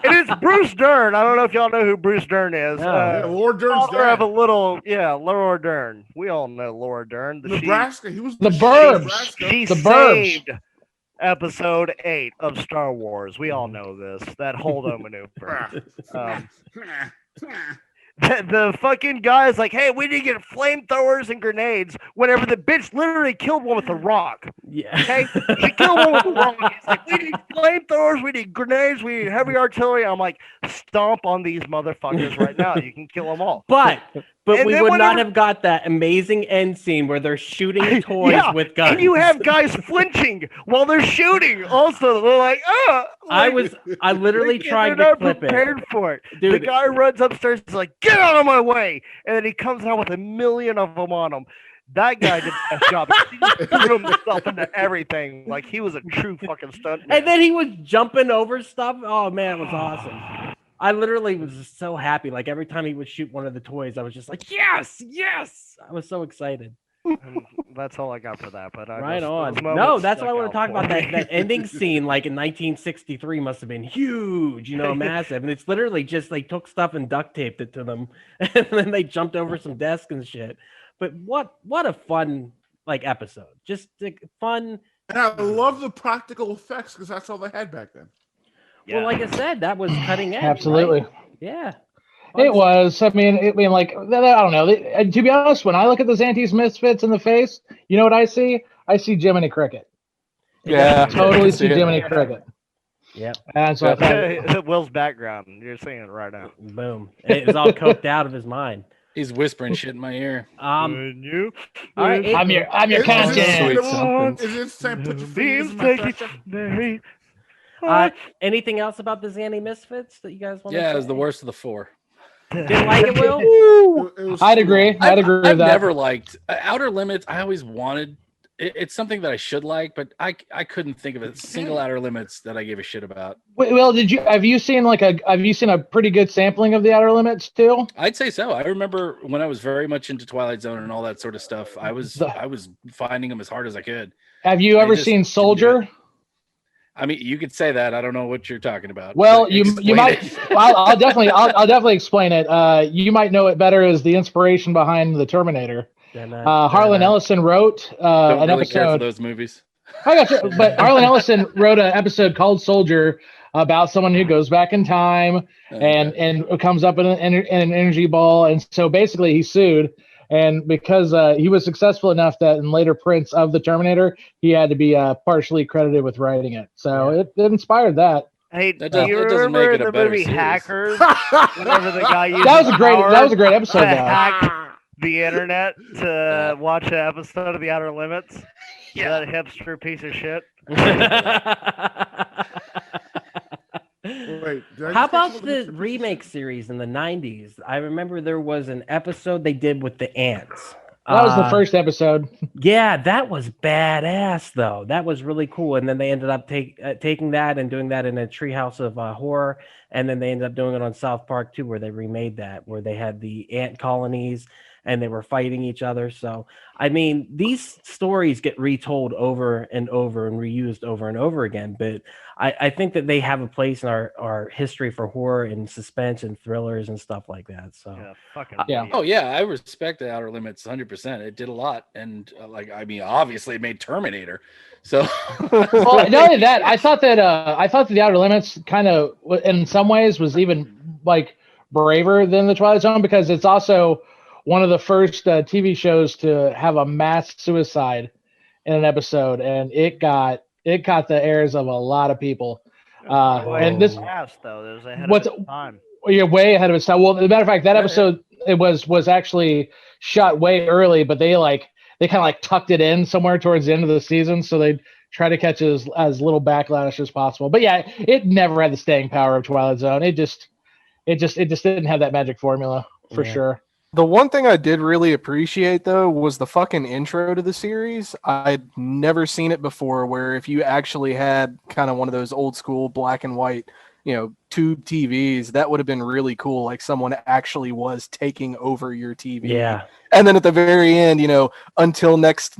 is Bruce Dern. I don't know if y'all know who Bruce Dern is. Laura Dern's dad. Laura Dern. We all know Laura Dern. Nebraska. He was the Burbs. She saved Episode 8 of Star Wars. We all know this. That Holdo maneuver. The fucking guy is like, hey, we need to get flamethrowers and grenades. Whenever the bitch literally killed one with a rock. Yeah. Okay? She killed one with a rock. He's like, we need flamethrowers, we need grenades, we need heavy artillery. I'm like, stomp on these motherfuckers right now. You can kill them all. But And we then would not whenever- have got that amazing end scene where they're shooting toys Yeah, with guns. and you have guys flinching while they're shooting. Also, they're like, I literally tried they're to not clip it. prepared for it. Dude. The guy runs upstairs. He's like, "Get out of my way!" And then he comes out with a million of them on him. That guy did the best job. He threw himself into everything. Like he was a true fucking stunt. And then he was jumping over stuff. Oh man, it was awesome. I literally was just so happy. Like every time he would shoot one of the toys, I was just like, yes, yes. I was so excited. And that's all I got for that. But Right those on. No, moments that's what I stuck want to out talk for about. me. That ending scene, like in 1963, must have been huge, massive. And it's literally just they took stuff and duct taped it to them, and then they jumped over some desks and shit. But what a fun episode. Just fun. And I love the practical effects because that's all they had back then. Well, like I said, that was cutting edge. Absolutely. Right? Yeah. It was. I don't know. To be honest, when I look at the Xantes Misfits in the face, you know what I see? I see Jiminy Cricket. Yeah, Totally see see it. Jiminy Cricket. Yeah. And so I thought, Will's background. You're seeing it right now. Boom. It was all coked out of his mind. He's whispering shit in my ear. All right. I'm your Is conscience. it saying put your fingers in my trash? Anything else about the Xanty Misfits that you guys want to say? Yeah, it was the worst of the four. Didn't like it, Will? It was I'd agree. I'd agree with I've that. never liked Outer Limits. I always wanted. It's something that I should like, but I couldn't think of a single Outer Limits that I gave a shit about. Wait, Will, have you seen a pretty good sampling of the Outer Limits too? I'd say so. I remember when I was very much into Twilight Zone and all that sort of stuff. I was finding them as hard as I could. Have you They ever just seen didn't do Soldier? it. I mean, you could say that. I don't know what you're talking about. Well, but you explain might. it. Well, I'll definitely explain it. You might know it better as the inspiration behind the Terminator. Harlan Ellison wrote Don't an really care for episode. those movies. I got you. But Harlan Ellison wrote an episode called Soldier about someone who goes back in time and comes up in an energy ball. And so basically he sued. And because he was successful enough that in later prints of the Terminator, he had to be partially credited with writing it. So it inspired that. Hey, That do doesn't- you it doesn't make remember it a the better movie series. Hackers? Whenever the guy used That was a great episode, to though. hack the internet to watch an episode of The Outer Limits. Yeah. That hipster piece of shit. Wait, did I How just take about all the remake series in the 90s? I remember there was an episode they did with the ants. That was the first episode. Yeah, that was badass, though. That was really cool. And then they ended up taking that and doing that in a Treehouse of Horror. And then they ended up doing it on South Park, too, where they remade that, where they had the ant colonies and they were fighting each other. So, I mean, these stories get retold over and over and reused over and over again. But I think that they have a place in our history for horror and suspense and thrillers and stuff like that. So, Yeah, fucking Yeah. Oh yeah, I respect the Outer Limits 100%. It did a lot, and obviously it made Terminator. So Well, not only that, I thought that the Outer Limits kind of, in some ways, was even braver than the Twilight Zone because it's also one of the first TV shows to have a mass suicide in an episode, and it caught the ears of a lot of people. And this fast though. There's ahead what's of its time. you're way ahead of its time. Well, as a matter of fact, that episode it was actually shot way early, but they kind of tucked it in somewhere towards the end of the season, so they try to catch as little backlash as possible. But yeah, it never had the staying power of Twilight Zone. It just didn't have that magic formula for sure. The one thing I did really appreciate, though, was the fucking intro to the series. I'd never seen it before, where if you actually had kind of one of those old school black and white, tube TVs, that would have been really cool. Like someone actually was taking over your TV. yeah. And then at the very end, until next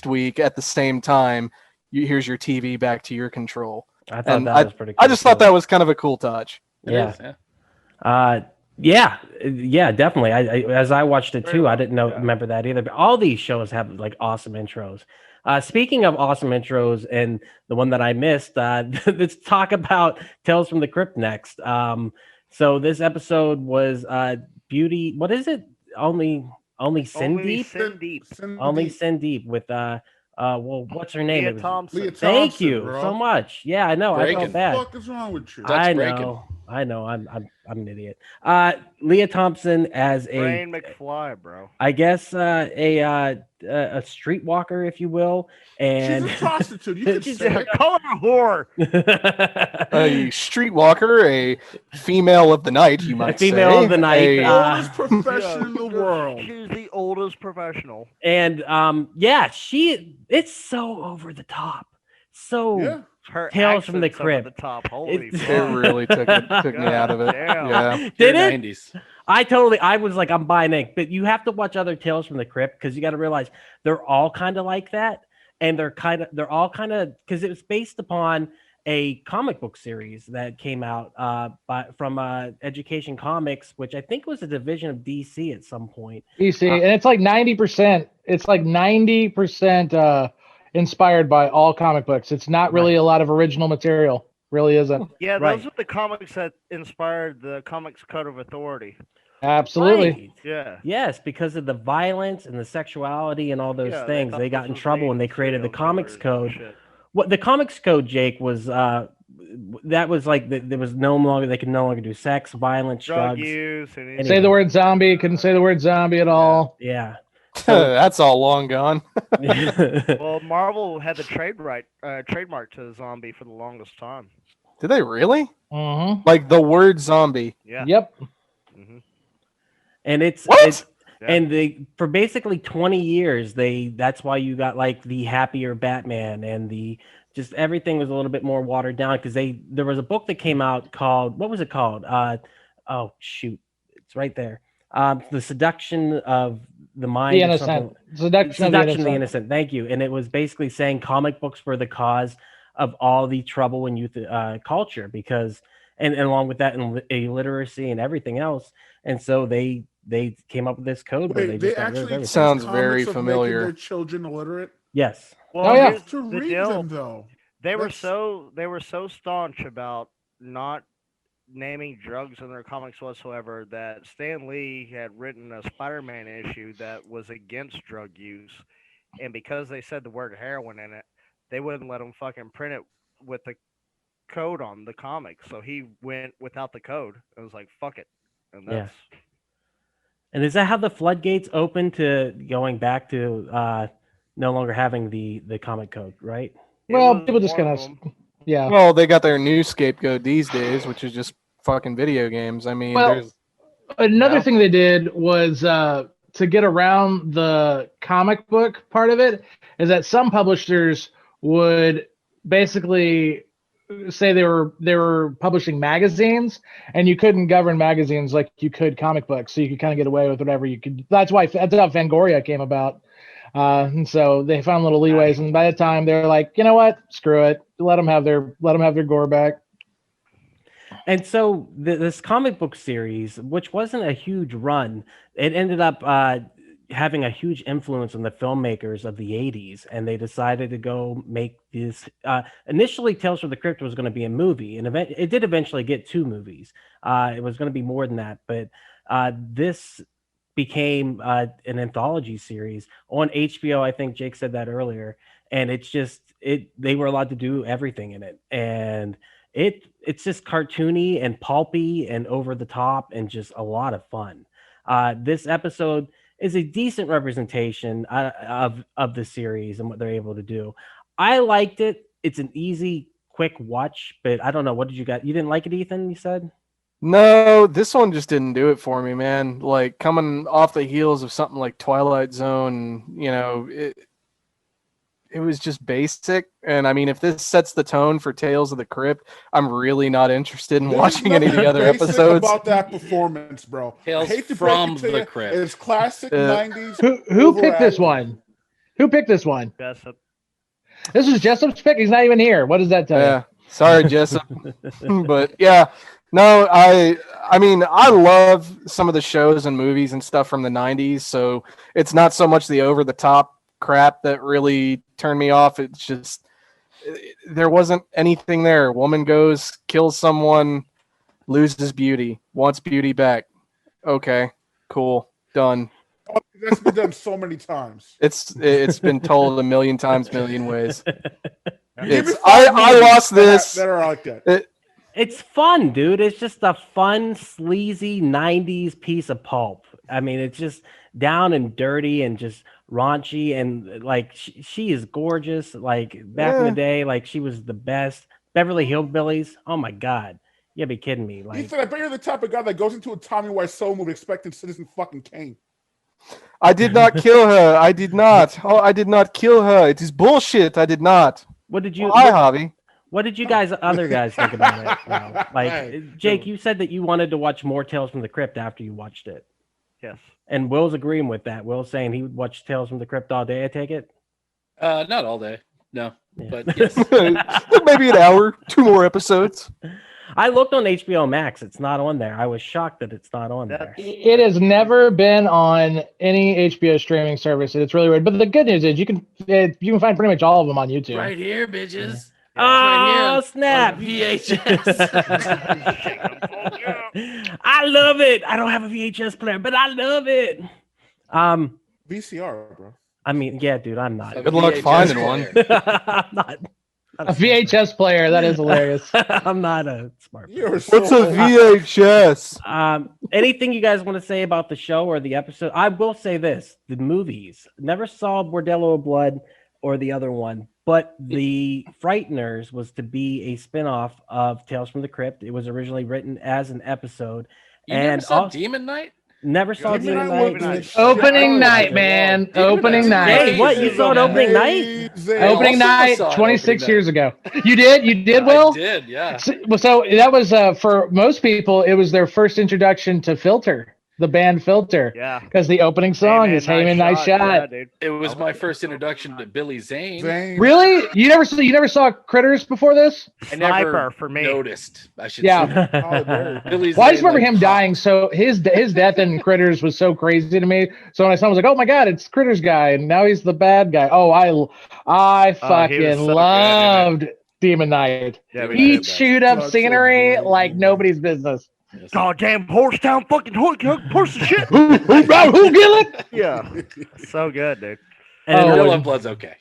week at the same time, here's your TV back to your control. I thought And that was pretty cool. I just thought that was kind of a cool touch. It Yeah. is, yeah. Yeah, definitely. I as I watched it too, I didn't remember that either. But all these shows have awesome intros. Speaking of awesome intros, and the one that I missed, let's talk about Tales from the Crypt next. So this episode was Beauty. What is it? Only Sin Deep. Only Sin Deep with what's her name? Leah Thompson. Leah Thank Thompson, you bro. so much. Yeah, I know. I Breaking. felt bad. What the fuck is wrong with you? Duck's I breaking. know. I know. I'm an idiot. Leah Thompson as a, Brain McFly, bro. I guess a streetwalker, if you will, and She's a prostitute. You could She's say Yeah, it. call her a whore. A streetwalker, a female of the night, you might female say. of the night, Oldest profession in the Yeah, world. She's the oldest professional. and yeah, it's so over the top. So Yeah. Her Tales from the accent's over Crypt. the top. Holy It's- It fuck. really took me out of it. Damn. Yeah. did Pure it? 90s. I was like, I'm buying it, but you have to watch other Tales from the Crypt because you got to realize they're all kind of like that, and they're all kind of because it was based upon a comic book series that came out from Education Comics, which I think was a division of DC at some point. DC, and it's like 90%. It's like 90% inspired by all comic books. It's not really a lot of original material. Really isn't. Yeah, Right. those are the comics that inspired the Comics Code of Authority. Absolutely. Right. Yeah. Yes, because of the violence and the sexuality and all those Yeah, things, thought they got this in was trouble made when they created the serial Comics killers and Code. shit. What the Comics Code, Jake, was that was like there was no longer they could no longer do sex, violence, Drug drugs. use and Anything. Say the word zombie. Couldn't say the word zombie at all. Yeah. That's all long gone. Well, Marvel had the trademark to zombie for the longest time. Did they really? Mm-hmm. Like the word zombie? Yeah. Yep. hmm And it's What? Yeah. and they for basically 20 years that's why you got like the happier Batman and the just everything was a little bit more watered down because there was a book that came out called what was it called? Oh shoot, it's right there. The Seduction of the Mind. The or something. innocent. Seduction of the innocent. Thank you. And it was basically saying comic books were the cause of all the trouble in youth culture because, and along with that, illiteracy and everything else. And so they came up with this code where Wait, they they just got rid of actually everything. Sounds comics very of familiar. making their children illiterate. Yes. Well, Oh, yeah. here's To the read deal. them though. They were That's- so staunch about not naming drugs in their comics whatsoever that Stan Lee had written a Spider-Man issue that was against drug use, and because they said the word heroin in it, they wouldn't let him fucking print it with the code on the comic. So he went without the code. It was like fuck it, and Yeah. that's And is that how the floodgates open to going back to no longer having the comic code, right? it Well, was people just one kind of of. them. Yeah. Well, they got their new scapegoat these days, which is just fucking video games. I mean, Well, there's Another Yeah. thing they did was to get around the comic book part of it is that some publishers would basically say they were publishing magazines, and you couldn't govern magazines like you could comic books, so you could kind of get away with whatever you could. That's how Fangoria came about. And so they found little leeways, and by the time they're like, you know what, screw it, let them have their gore back. And so this comic book series, which wasn't a huge run, it ended up having a huge influence on the filmmakers of the 80s. And they decided to go make this. Initially, Tales from the Crypt was going to be a movie. And it did eventually get 2 movies. It was going to be more than that. But this became an anthology series on HBO. I think Jake said that earlier. And it's just, they were allowed to do everything in it. And it's just cartoony and pulpy and over the top and just a lot of fun. This episode is a decent representation of the series and what they're able to do. I liked it. It's an easy, quick watch, but I don't know. What did you got? You didn't like it, Ethan? You said? no, this one just didn't do it for me, man. Like coming off the heels of something like Twilight Zone, you know, it was just basic. And I mean, if this sets the tone for Tales of the Crypt, I'm really not interested in There's watching any of the nothing other basic episodes. about that performance, bro. Tales I hate to from break it to the you, Crypt. It's classic Yeah. 90s. Who picked this overacting. one? Who picked this one? Jessup. This is Jessup's pick. He's not even here. What does that tell Yeah, sorry, Jessup. But yeah, no, I mean, I love some of the shows and movies and stuff from the 90s, so it's not so much the over the top crap that really turned me off. It's just there wasn't anything there. Woman goes, kills someone, loses beauty, wants beauty back. Okay, cool, done. That's been done so many times. It's been told a million times, million ways. Give me It's, five I movies lost this. that are like that. It's fun, dude. It's just a fun, sleazy 90s piece of pulp. I mean, it's just down and dirty and just raunchy. And like, she is gorgeous. Like, back in the day, like, she was the best. Beverly Hillbillies. Oh my God. You gotta be kidding me. Like, Ethan, I bet you're the type of guy that goes into a Tommy Wiseau movie expecting Citizen fucking Kane. I did not kill her. I did not. Oh, I did not kill her. It is bullshit. I did not. what did you? Hi, Javi. What did you other guys think about it? Like, Right. Jake, you said that you wanted to watch more Tales from the Crypt after you watched it. Yes. And Will's agreeing with that. Will's saying he would watch Tales from the Crypt all day, I take it? Not all day. No. Yeah. But yes. Maybe an hour, 2 more episodes. I looked on HBO Max. It's not on there. I was shocked that it's not on there. It has never been on any HBO streaming service. It's really weird. But the good news is you can find pretty much all of them on YouTube. Right here, bitches. Oh, Right snap. VHS. I love it. I don't have a VHS player, but I love it. VCR, bro. I mean, yeah, dude, I'm not. Good luck finding one. I'm not. A VHS player. That is hilarious. I'm not a smart. You're so What's a old. VHS? Anything you guys want to say about the show or the episode? I will say this: the movies. Never saw Bordello of Blood or the other one, but the Frighteners was to be a spinoff of Tales from the Crypt. It was originally written as an episode, You never and saw also, Demon Knight? never saw Demon Demon Knight Night. was- Opening night, man. Demon Opening Knight's night. Hey, what? You saw it opening night? Amazing. Opening also night, saw it 26 opening years ago. You did? You did, Will? I did, yeah. So that was for most people, it was their first introduction to Filter, the band Filter, Yeah. because the opening song is "Hey Man, Nice Shot." Yeah, dude. It was my first introduction to Billy Zane. Zane. Really? You never saw Critters before this? I never Sniper for me. noticed, I should Yeah. say. Halle Berry. Billy Well, I just Zane, remember like, him dying. So his death in Critters was so crazy to me. So when I saw him, I was like, "Oh my God, it's Critters guy," and now he's the bad guy. Oh, I fucking so good in it. loved Demon Knight. Yeah, we He did. chewed up Such a scenery great like movie. nobody's business. yes. Goddamn Horsetown fucking horse of shit. Who kill it? Yeah. So good, dude. And Oh, another- Real Love Blood's okay.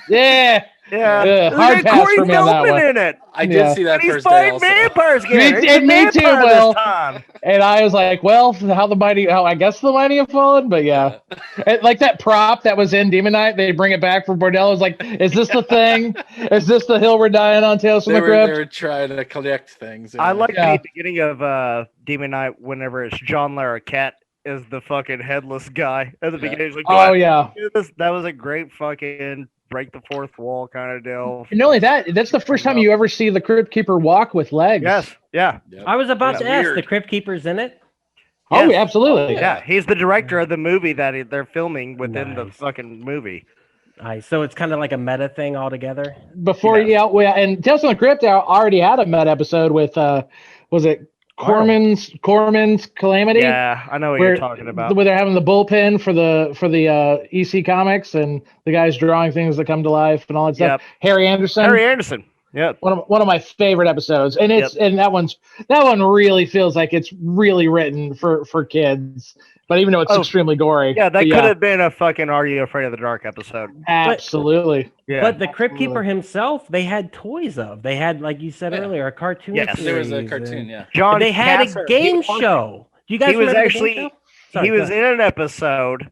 Yeah. Yeah. Yeah, hard pass Corey for me on that Feldman one. in it. I did Yeah. see that And he's first day fighting also. vampires again. Me- and me too, Will. Time. And I was like, well, I guess the mighty have fallen, but yeah. And like that prop that was in Demon Knight, they bring it back for Bordello. It's like, is this the thing? Is this the hill we're dying on, Tales from They the were, Crypt? they were trying to collect things. I like Yeah. the beginning of Demon Knight whenever it's John Larroquette is the fucking headless guy. At the beginning, he's like, Oh, yeah. That was a great fucking break the fourth wall kind of deal. And not only that, that's the first time you ever see the Crypt Keeper walk with legs. Yes. Yeah. Yep. I was about That's to ask, weird. the Crypt Keeper's in it? Oh, Yes. yeah, absolutely. Yeah. He's the director of the movie that they're filming within the Nice. fucking movie. So it's kind of like a meta thing altogether. Before, and Tales from the Crypt already had a Met episode with, was it Corman's Calamity? Yeah, I know what you're talking about. Where they're having the bullpen for the EC comics and the guys drawing things that come to life and all that stuff. Yep. Harry Anderson. Harry Anderson. Yep. One of my favorite episodes, and and that one really feels like it's really written for kids, but even though it's extremely gory. Yeah, that But could have been a fucking Are You Afraid of the Dark episode. absolutely. Yeah. But the Crypt Keeper himself, they had toys of. They had, like you said Yeah. earlier, a cartoon Yes. series. There was a and cartoon, yeah. John They had Casser, a game he was- show. Do you guys he was remember the actually game show? Sorry, he go was ahead. in an episode,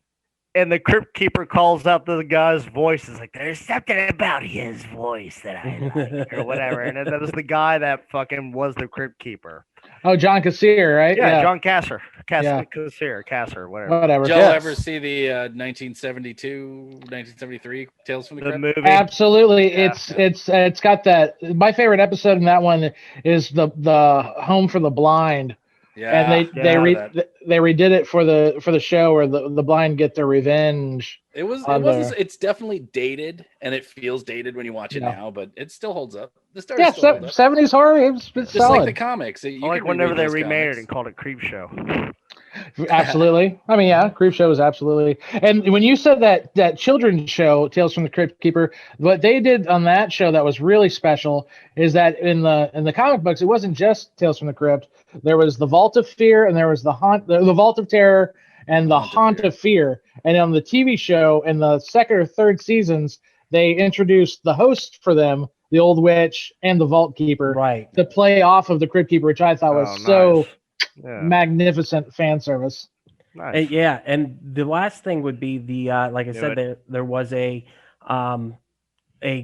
and the Crypt Keeper calls out the guy's voice. It's like, there's something about his voice that I like, or whatever. And that was the guy that fucking was the Crypt Keeper. Oh, John Cassier, right? Yeah, John Casser. Yeah. Casser, whatever. Whatever. Did y'all Yes. ever see the 1973 Tales from the The Crypt? movie. Absolutely. Yeah. It's got that. My favorite episode in that one is the Home for the Blind. Yeah. And they redid it for the show where the blind get their revenge. It's definitely dated, and it feels dated when you watch it Yeah. now, but it still holds up. The story Yeah, still holds up. 70s horror. It's Just solid. like the comics. You I like can whenever reread they those remade it comics. and called it Creep Show. Absolutely. I mean, yeah, Creep Show is absolutely. And when you said that children's show, Tales from the Crypt Keeper, what they did on that show that was really special is that in the comic books, it wasn't just Tales from the Crypt. There was the Vault of Fear, and there was the Vault of Terror, and the Haunt of Fear. And on the TV show, in the second or third seasons, they introduced the host for them the Old Witch, and the Vault Keeper, Right. to play off of the Crypt Keeper, which I thought was Oh, so nice. Yeah. magnificent fan service. Nice. And, yeah, and the last thing would be the like I Do said, there was a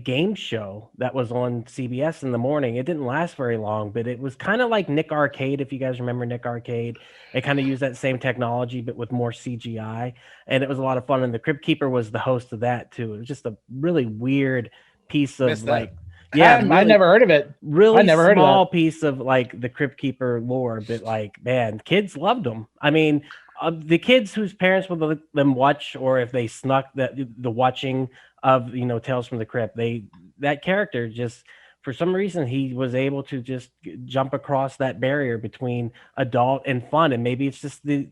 game show that was on CBS in the morning. It didn't last very long, but it was kind of like Nick Arcade, if you guys remember Nick Arcade. It kind of used that same technology, but with more CGI, and it was a lot of fun. And the Crypt Keeper was the host of that too. It was just a really weird piece of Missed that. like, yeah, I never heard of it. really I never heard of small piece of like the Crypt Keeper lore, but like, man, kids loved them. I mean, the kids whose parents would let them watch, or if they snuck the watching of Tales from the Crypt, that character just, for some reason, he was able to just jump across that barrier between adult and fun, and maybe it's just the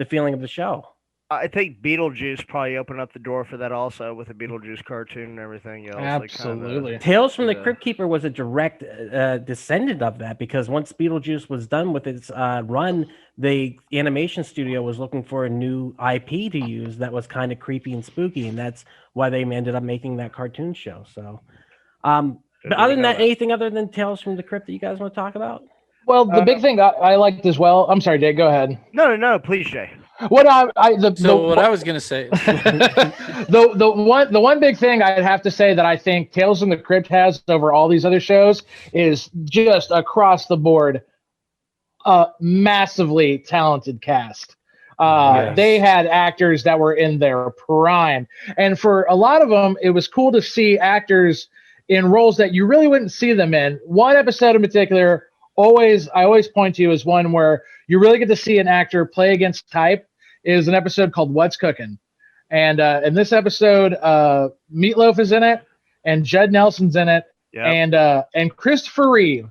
feeling of the show. I think Beetlejuice probably opened up the door for that also, with the Beetlejuice cartoon and everything else. Absolutely. Tales from the Yeah. Crypt Keeper was a direct descendant of that, because once Beetlejuice was done with its run, the animation studio was looking for a new IP to use that was kind of creepy and spooky, and that's why they ended up making that cartoon show. So, but other than that, anything other than Tales from the Crypt that you guys want to talk about? Well, the big thing I liked as well. I'm sorry, Jake. Go ahead. No, please, Jay. What I was gonna say, the one big thing I'd have to say that I think Tales from the Crypt has over all these other shows is just across the board, a massively talented cast. Yes. They had actors that were in their prime, and for a lot of them, it was cool to see actors in roles that you really wouldn't see them in. One episode in particular, I always point to as one where you really get to see an actor play against type, is an episode called What's Cooking. And in this episode, Meatloaf is in it, and Judd Nelson's in it, Yep. and Christopher Reeve,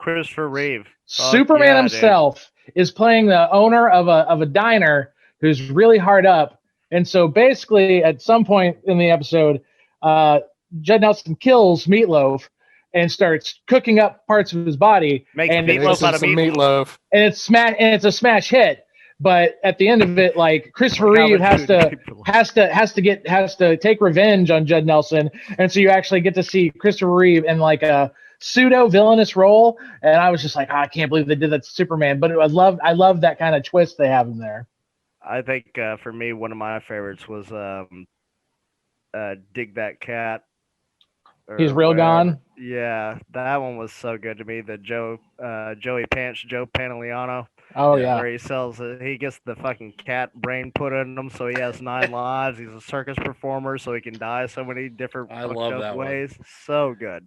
Superman yeah, himself, is playing the owner of a diner who's really hard up. And so basically, at some point in the episode, Judd Nelson kills Meatloaf and starts cooking up parts of his body. Makes and meatloaf out of meatloaf. And it's a smash hit. But at the end of it, like, Christopher Reeve has to take revenge on Judd Nelson, and so you actually get to see Christopher Reeve in like a pseudo villainous role. And I was just like, I can't believe they did that to Superman. But I love that kind of twist they have in there. I think for me, one of my favorites was Dig That Cat. He's real gone. Yeah, that one was so good to me. The Joe Pantoliano. Oh yeah, where he gets the fucking cat brain put in him, so he has 9 lives. He's a circus performer, so he can die so many different ways. One. So good.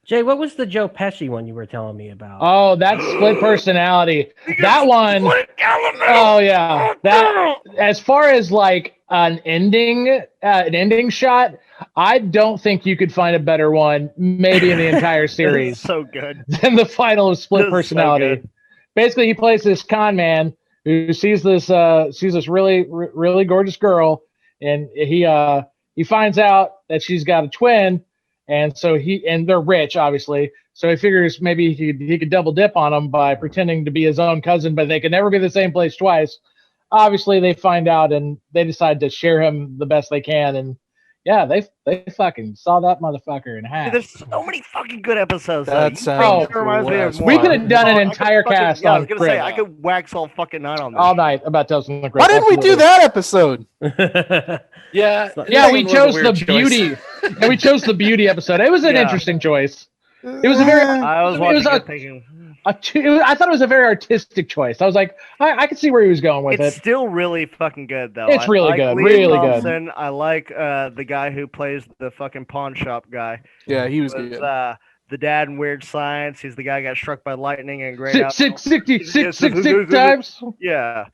Jay, what was the Joe Pesci one you were telling me about? Oh, that's Split Personality. That one. Oh yeah. That, as far as like an ending shot, I don't think you could find a better one, maybe in the entire series. So good. Than the final of Split Personality. So basically, he plays this con man who sees this really, really gorgeous girl, and he finds out that she's got a twin, and so they're rich, obviously. So he figures maybe he could double dip on them by pretending to be his own cousin, but they can never be the same place twice. Obviously, they find out, and they decide to share him the best they can, and yeah, they fucking saw that motherfucker in half. There's so many fucking good episodes. That sounds reminds me of we could have done an entire cast on I was gonna say, I could wax all fucking night on this. All night about Tales from the Crypt. Why didn't we do that episode? Yeah, we chose the beauty. And we chose the beauty episode. It was an interesting choice. It was a very. I was watching it thinking. I thought it was a very artistic choice. I was like, I could see where he was going with it. It's still really fucking good, though. It's really like good, Leah really Thompson. good. I like the guy who plays the fucking pawn shop guy. Yeah, he was good. The dad in Weird Science. He's the guy who got struck by lightning and great. 666 times. Yeah,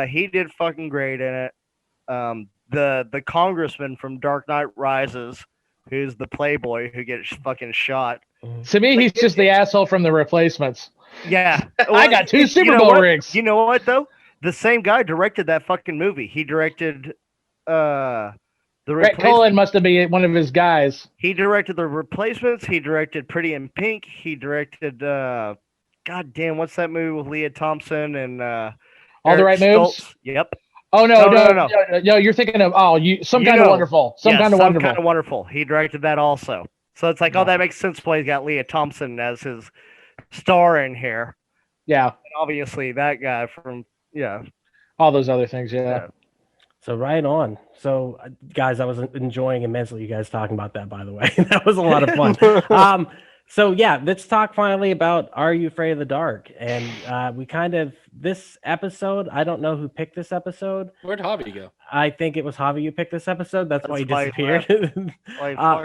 he did fucking great in it. The congressman from Dark Knight Rises, who's the playboy who gets fucking shot. To me, he's just the asshole from The Replacements. Yeah. I got 2 Super Bowl rings. You know what, though? The same guy directed that fucking movie. He directed The Brett Cullen must have been one of his guys. He directed The Replacements. He directed Pretty in Pink. He directed, God damn, what's that movie with Leah Thompson and All the Right Moves? Yep. Oh, no. You're thinking of, Some Kind of Wonderful. Some Kind of Wonderful. He directed that also. So it's like, oh, that makes sense. Why he's got Leah Thompson as his star in here. Yeah, And obviously, that guy from all those other things. Yeah. So right on. So guys, I was enjoying immensely you guys talking about that, by the way. That was a lot of fun. So yeah, let's talk finally about Are You Afraid of the Dark? And we kind of, this episode, I don't know who picked this episode. Where'd Javi go? I think it was Javi who picked this episode. That's why he why he disappeared.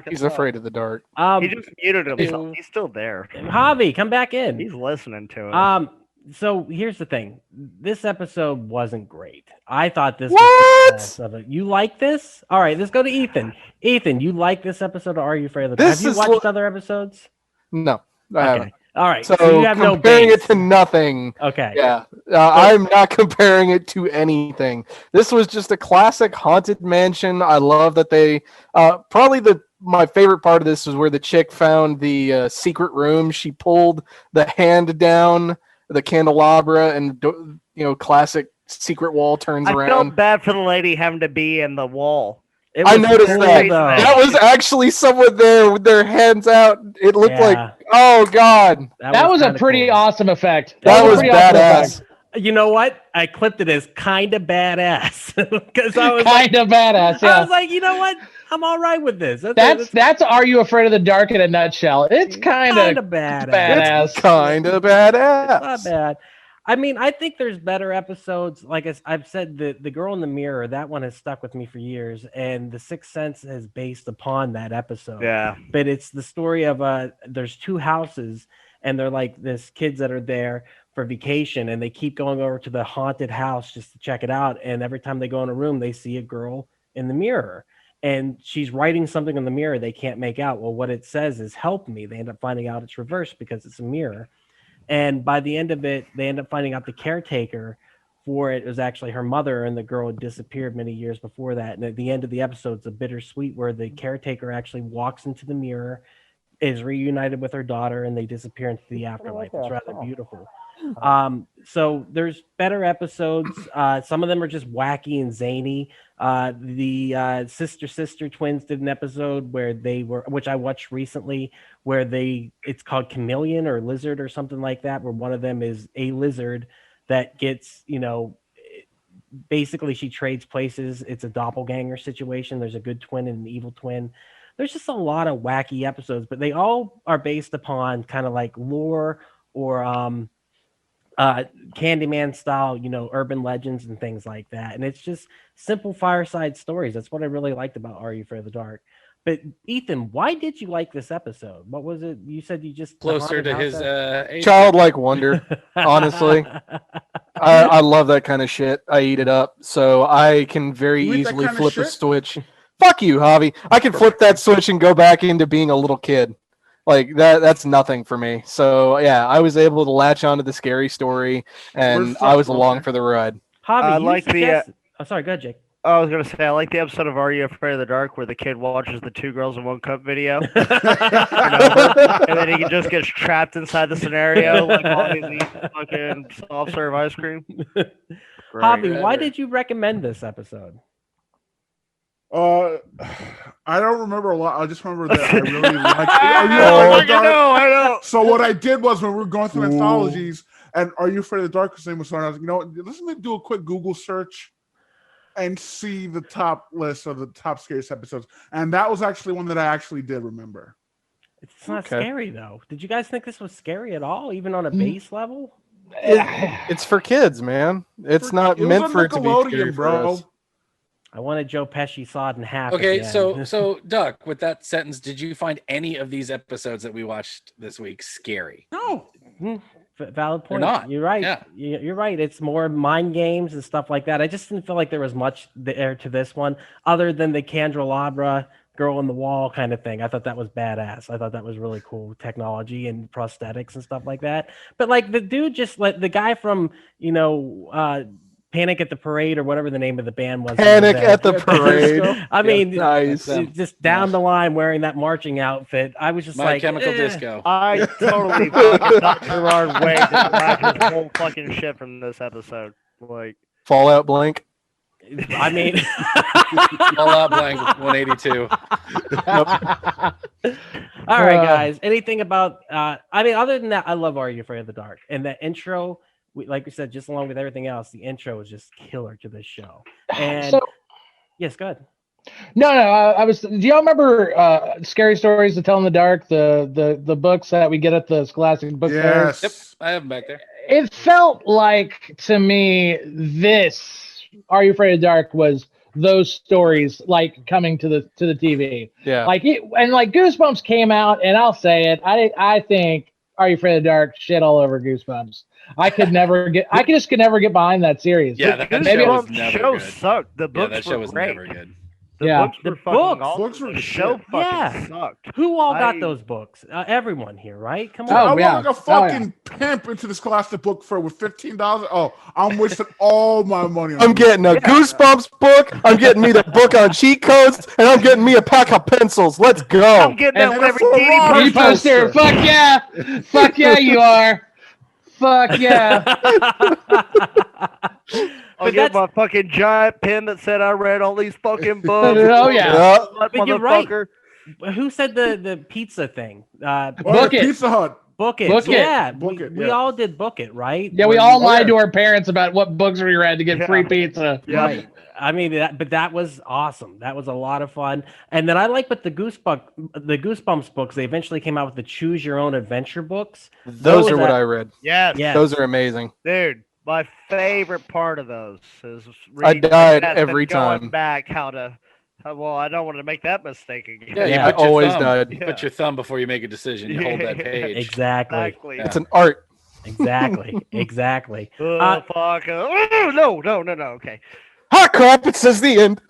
He's afraid of the dark. He just muted himself. He's still there. Javi, come back in. He's listening to it. So here's the thing. This episode wasn't great. I thought this What? was the best of it. You like this? All right, let's go to Ethan. Ethan, you like this episode of Are You Afraid of the Dark? Have you watched other episodes? No, I haven't. All right. So, you have no comparing base. it to nothing. Okay. Yeah, I'm not comparing it to anything. This was just a classic haunted mansion. I love that they probably my favorite part of this was where the chick found the secret room. She pulled the hand down the candelabra, and classic secret wall turns I around. felt bad for the lady having to be in the wall. I noticed cool, that. though. That was actually someone there with their hands out. It looked like, oh god, That was a kinda pretty cool. awesome effect. that was a pretty awesome badass. effect. You know what? I clipped it as kind of badass because I was Kind of badass. I Yeah. was like, you know what? I'm all right with this. That's Are You Afraid of the Dark in a nutshell. It's kind of badass. badass. Kind of badass. Not bad. I mean, I think there's better episodes. Like I've said, the Girl in the Mirror, that one has stuck with me for years, and The Sixth Sense is based upon that episode. Yeah. But it's the story of there's two houses, and they're like this kids that are there for vacation, and they keep going over to the haunted house just to check it out. And every time they go in a room, they see a girl in the mirror, and she's writing something in the mirror they can't make out. Well, what it says is "help me." They end up finding out it's reversed because it's a mirror. And by the end of it, they end up finding out the caretaker for it was actually her mother, and the girl had disappeared many years before that. And at the end of the episode, it's a bittersweet where the caretaker actually walks into the mirror, is reunited with her daughter, and they disappear into the afterlife. It's rather beautiful. So there's better episodes. Some of them are just wacky and zany. The sister twins did an episode where they were, which I watched recently, where it's called Chameleon or Lizard or something like that, where one of them is a lizard that gets, basically she trades places. It's a doppelganger situation. There's a good twin and an evil twin. There's just a lot of wacky episodes, but they all are based upon kind of like lore or Candyman style, urban legends and things like that. And it's just simple fireside stories. That's what I really liked about Are You Afraid of the Dark? But Ethan, why did you like this episode? What was it? You said you just Closer to his age. Childlike wonder. Honestly, I love that kind of shit. I eat it up, so I can very You eat that easily kind of flip a shit? switch. Fuck you, Javi. I can flip that switch and go back into being a little kid. Like that's nothing for me. So yeah, I was able to latch onto the scary story, and I was along for the ride. Javi, oh, sorry, go ahead, Jake. I was gonna say I like the episode of Are You Afraid of the Dark where the kid watches the Two Girls in One Cup video, and then he just gets trapped inside the scenario like all these fucking soft serve ice cream. Javi, why did you recommend this episode? I don't remember a lot. I just remember that I really liked it. I know. So what I did was when we were going through anthologies and Are You Afraid of the Dark? Because name was starting, I was like, let's do a quick Google search and see the top list of the top scariest episodes. And that was actually one that I actually did remember. It's not scary though. Did you guys think this was scary at all, even on a base level? It's for kids, man. It's not meant for it to be scary, bro. I wanted Joe Pesci sawed in half. Okay, so Duck, with that sentence, did you find any of these episodes that we watched this week scary? No. Valid point. They're not. You're right. Yeah. You're right. It's more mind games and stuff like that. I just didn't feel like there was much there to this one other than the candelabra girl in the wall kind of thing. I thought that was badass. I thought that was really cool technology and prosthetics and stuff like that. But like the dude just let the guy from, Panic at the Parade or whatever the name of the band was. Panic at the Parade. I mean, nice. Just down the line wearing that marching outfit. I was just My like, Chemical Disco. I totally fucking thought Gerard Way did his whole fucking shit from this episode. Like Fallout Blank. I mean, All Out Blank 182. all right, guys. Anything about? I mean, other than that, I love Are You Afraid of the Dark? And the intro, like we said, just along with everything else, the intro is just killer to this show. And So- yes, go ahead. No, I was. Do y'all remember Scary Stories to Tell in the Dark? The books that we get at the Scholastic book fairs? Yep, I have them back there. It felt like to me this Are You Afraid of the Dark was those stories like coming to the TV. Yeah. Like Goosebumps came out, and I'll say it. I think Are You Afraid of the Dark shit all over Goosebumps. I could never get behind that series. Yeah, that maybe show was never show good. sucked. The Yeah, books that show were was great. never good. The books The were fucking books. awesome. Books were the the show shit. fucking Yeah. sucked. Who all got I- those books? Everyone here, right? Come Oh, on. I yeah. want like a fucking pimp into the Scholastic book fair with $15. Oh, I'm wasting all my money on I'm getting a Goosebumps book. I'm getting me the book on cheat codes, and I'm getting me a pack of pencils. Let's I'm go. getting that And with every a full DVD Rob You poster. Fuck yeah. Fuck yeah, you are. Fuck yeah. I'll But get that's- my fucking giant pen that said I read all these fucking books. Oh, yeah. Yeah. That But you're right. motherfucker. Who said the pizza thing? Book it. Pizza Hut. Book it. Book it. Yeah, Book it, we yeah. all did book it, right? Yeah, we When all you- lied to our parents about what books we read to get free pizza. Yeah. Right. I mean, that was awesome. That was a lot of fun. And then I like with the Goosebumps books. They eventually came out with the Choose Your Own Adventure books. Those are that- what I read. Yes. Yeah. Those are amazing. Dude, my favorite part of those is I reading died that every and going time. back well, I don't want to make that mistake again. Yeah, you Yeah. put your Always thumb. died. You put your thumb before you make a decision. You hold that page. Exactly. Exactly. It's an art. Exactly. Exactly. Oh, fuck. Oh, no. Okay. Hot crap! It says the end.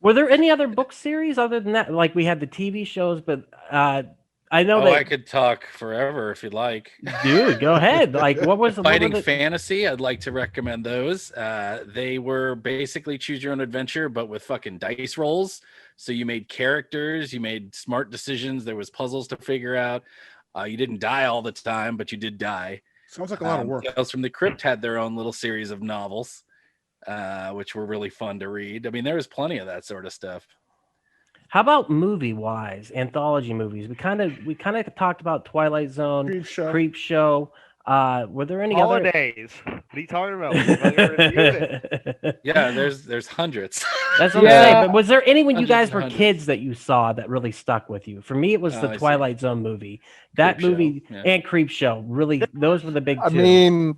Were there any other book series other than that? Like we had the TV shows, but I know Oh, that. I could talk forever if you'd like. Dude, go ahead. Like, what was Fighting what were the- Fantasy, I'd like to recommend those. They were basically choose your own adventure, but with fucking dice rolls. So you made characters, you made smart decisions. There was puzzles to figure out. You didn't die all the time, but you did die. Sounds like a lot of work. Tales from the Crypt had their own little series of novels, which were really fun to read. I mean, there was plenty of that sort of stuff. How about movie wise, anthology movies? We kind of talked about Twilight Zone, Creep Show. Were there any other? Holidays. What are you talking about? We fucking reviewed it. Yeah, there's hundreds. That's what I'm Yeah. saying. But was there any when you Hundreds guys and were hundreds. kids that you saw that really stuck with you? For me, it was Oh, the I see. Twilight Zone movie. That Creep Show, movie yeah. and Creep Show. Really, those were the big I two. mean,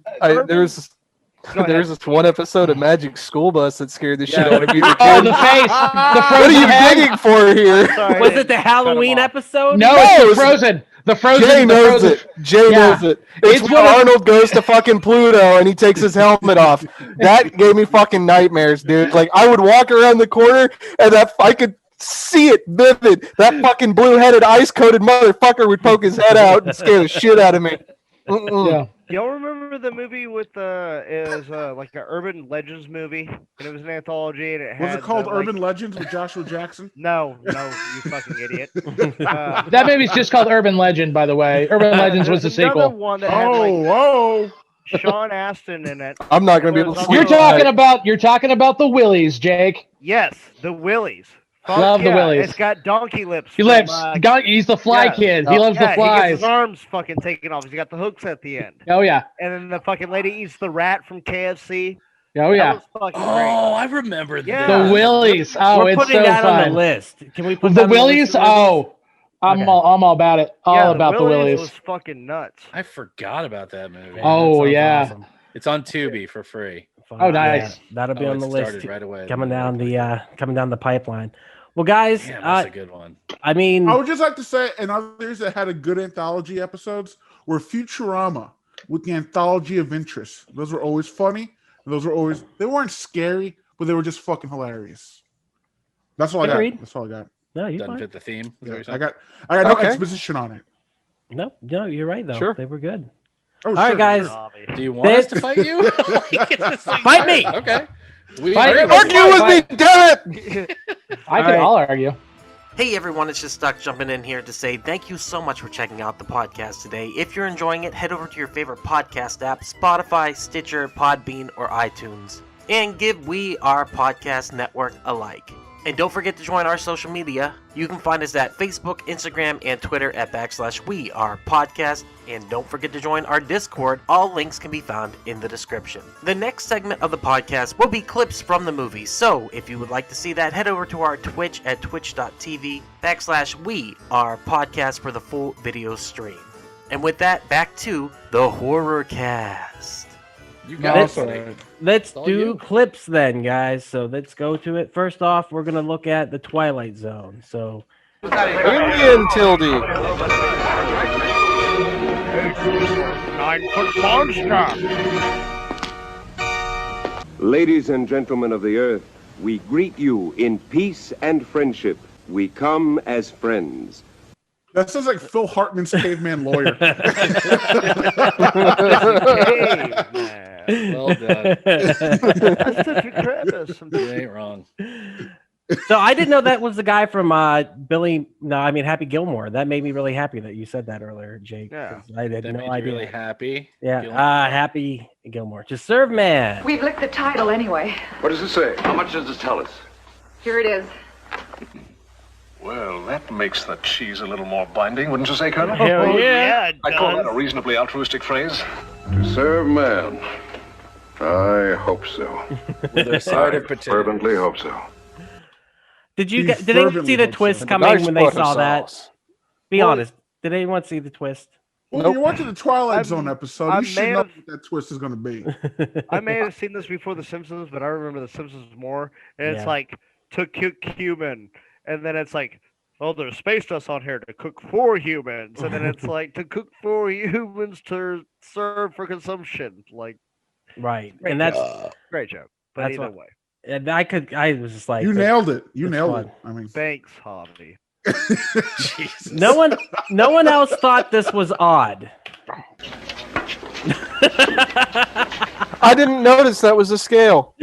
there's this one episode of Magic School Bus that scared the shit out of me. as a Oh, kid. the face. The What frozen are you head. digging for here? Sorry, was I it the cut 'em Halloween off. episode? No, No, it's the it's- frozen. The frozen. Jay the knows frozen. it. Jay Yeah. knows it. It's It's when one of- Arnold goes to fucking Pluto and he takes his helmet off. That gave me fucking nightmares, dude. Like I would walk around the corner and I could see it vivid. That fucking blue-headed, ice-coated motherfucker would poke his head out and scare the shit out of me. Mm-mm. Yeah. Y'all remember the movie with it was like an urban legends movie, and it was an anthology, and it had Was it called like- Urban Legends with Joshua Jackson? No, you fucking idiot. That movie's just called Urban Legend, by the way. Urban Legends was the there's another sequel. one that had like whoa! Sean Astin in it. I'm not gonna be able to There's sleep. You're another- talking about the Willies, Jake. Yes, the Willies. Fuck Love the yeah, Willies. It's got donkey lips. He from, lives. uh, He's the fly yeah. kid. He loves yeah, the He flies. gets his arms fucking taken off. He's got the hooks at the end. Oh yeah. And then the fucking lady eats the rat from KFC. Oh yeah. That was fucking great. Oh, I remember Yeah. that. The Willies. Oh, We're it's putting so that on fun. the list. Can we put The that on the Willies. list of movies? Oh, I'm Okay. all about it. All Yeah, about the Willies. was fucking nuts. I forgot about that movie. Man, Oh, that sounds yeah. awesome. It's on Tubi for free. Fun. Oh, nice. Yeah, that'll be Oh, on it the started list right away. coming down the pipeline. Well, guys, Damn, that's a good one. I mean, I would just like to say, and others that had a good anthology episodes were Futurama with the Anthology of Interest. Those were always funny. They weren't scary, but they were just fucking hilarious. That's all I Agreed. got. That's all I got. no, you're Doesn't fine. fit the theme. Is that what Yeah, you're saying? I got no Okay. exposition on it. No, you're right though. Sure. They were good. Oh, All right, guys. Do you want us to fight you? Fight me! Okay. Fight me. Argue with me, damn it! I can all argue. Hey everyone, it's just Stuck jumping in here to say thank you so much for checking out the podcast today. If you're enjoying it, head over to your favorite podcast app, Spotify, Stitcher, Podbean, or iTunes. and give We Are Podcast Network a like. And don't forget to join our social media. You can find us at Facebook, Instagram, and Twitter at /We Are Podcast. And don't forget to join our Discord. All links can be found in the description. The next segment of the podcast will be clips from the movies. So if you would like to see that, head over to our Twitch at twitch.tv /We Are Podcast for the full video stream. And with that, back to the horror cast. You got Let's all do you. clips then, guys. So let's go to it. First off, we're gonna look at the Twilight Zone. So Alien Tildy. 9-foot monster. Ladies and gentlemen of the earth, we greet you in peace and friendship. We come as friends. That sounds like Phil Hartman's caveman lawyer. Well done. That's such a crevice. You ain't wrong. So I didn't know that was the guy from Happy Gilmore. That made me really happy that you said that earlier, Jake. Yeah. 'Cause I had That no made you idea. really happy. Yeah, Gilmore. Happy Gilmore. Just serve man. We've licked the title anyway. What does it say? How much does it tell us? Here it is. Well, that makes the cheese a little more binding, wouldn't you say, Colonel? Hell yeah. it I call does. that a reasonably altruistic phrase. To serve man. I hope so. With a side of potato. Fervently hope so. Did you He get? Did anyone fervently see the hopes twist so. coming Nice when they butter saw that? sauce. Be Well- honest. Did anyone see the twist? Well, Nope. you're watching the Twilight I'm- Zone episode. I You should may know have- what that twist is going to be. I may have seen this before The Simpsons, but I remember The Simpsons more. And it's Yeah. like to cook human, and then it's like, oh, there's space dust on here to cook for humans, and then it's like to cook for humans to serve for consumption. Like, Right, Great and that's great joke. But That's either what- way, and I was just like, You nailed it. You that's nailed fun. it. I mean, thanks, Javi. Jesus. No one else thought this was odd. I didn't notice that was a scale.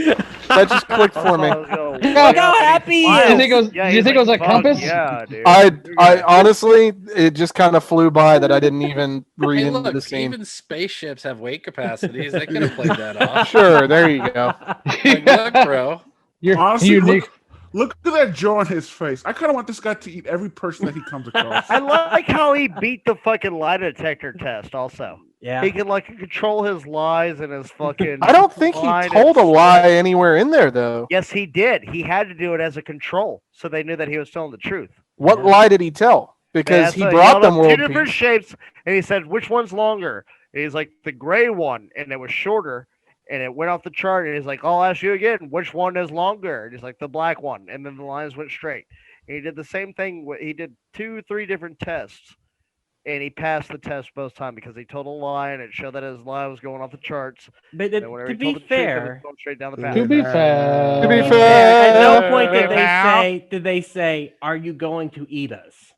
That just clicked for me. Look how happy he Do you is. think it was? Yeah, do you he's think it was like, a "Fuck compass? Yeah, dude. I honestly, it just kind of flew by that I didn't even read Hey, into look, the scene. even spaceships have weight capacities. They could have played that off. Sure, there you go. Like, look, bro. You're honestly, unique. look at that jaw on his face. I kind of want this guy to eat every person that he comes across. I like how he beat the fucking lie detector test. Also, Yeah. he can like control his lies and his fucking. I don't think he lie told a detector. lie anywhere in there, though. Yes, he did. He had to do it as a control, so they knew that he was telling the truth. What lie did he tell? Because he so brought held them up world two different peace. shapes, and he said, "Which one's longer?" And he's like, "The gray one," and it was shorter, and it went off the chart. And he's like, "I'll ask you again, which one is longer?" And he's like, "The black one," and then the lines went straight. And he did the same thing. He did 2-3 different tests, and he passed the test both times because he told a lie, and it showed that his lie was going off the charts. But And whenever to he be told the truth, it was fair, going straight down the path. To be fair. To be at fair. no point did they say, "Are you going to eat us?"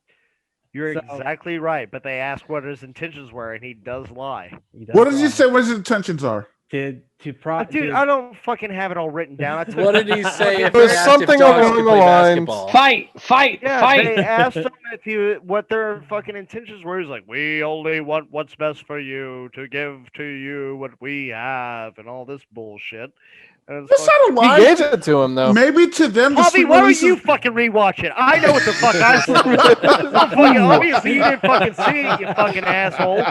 You're So- exactly right, but they asked what his intentions were, and he does lie. He does What does he lie. say? What his intentions are? Dude, Dude, I don't fucking have it all written down. I took What did he say? If It was he asked something if dogs along could the play lines. basketball? Fight! Yeah, they asked him what their fucking intentions were. He's like, "We only want what's best for you, to give to you what we have," and all this bullshit. And it's That's fucking- not a He lie. gave it to him, though. Maybe to them. the Javi, sweet why don't release you of- fucking rewatch it? I know what the fuck I saw. Fucking obviously you didn't fucking see it, you fucking asshole.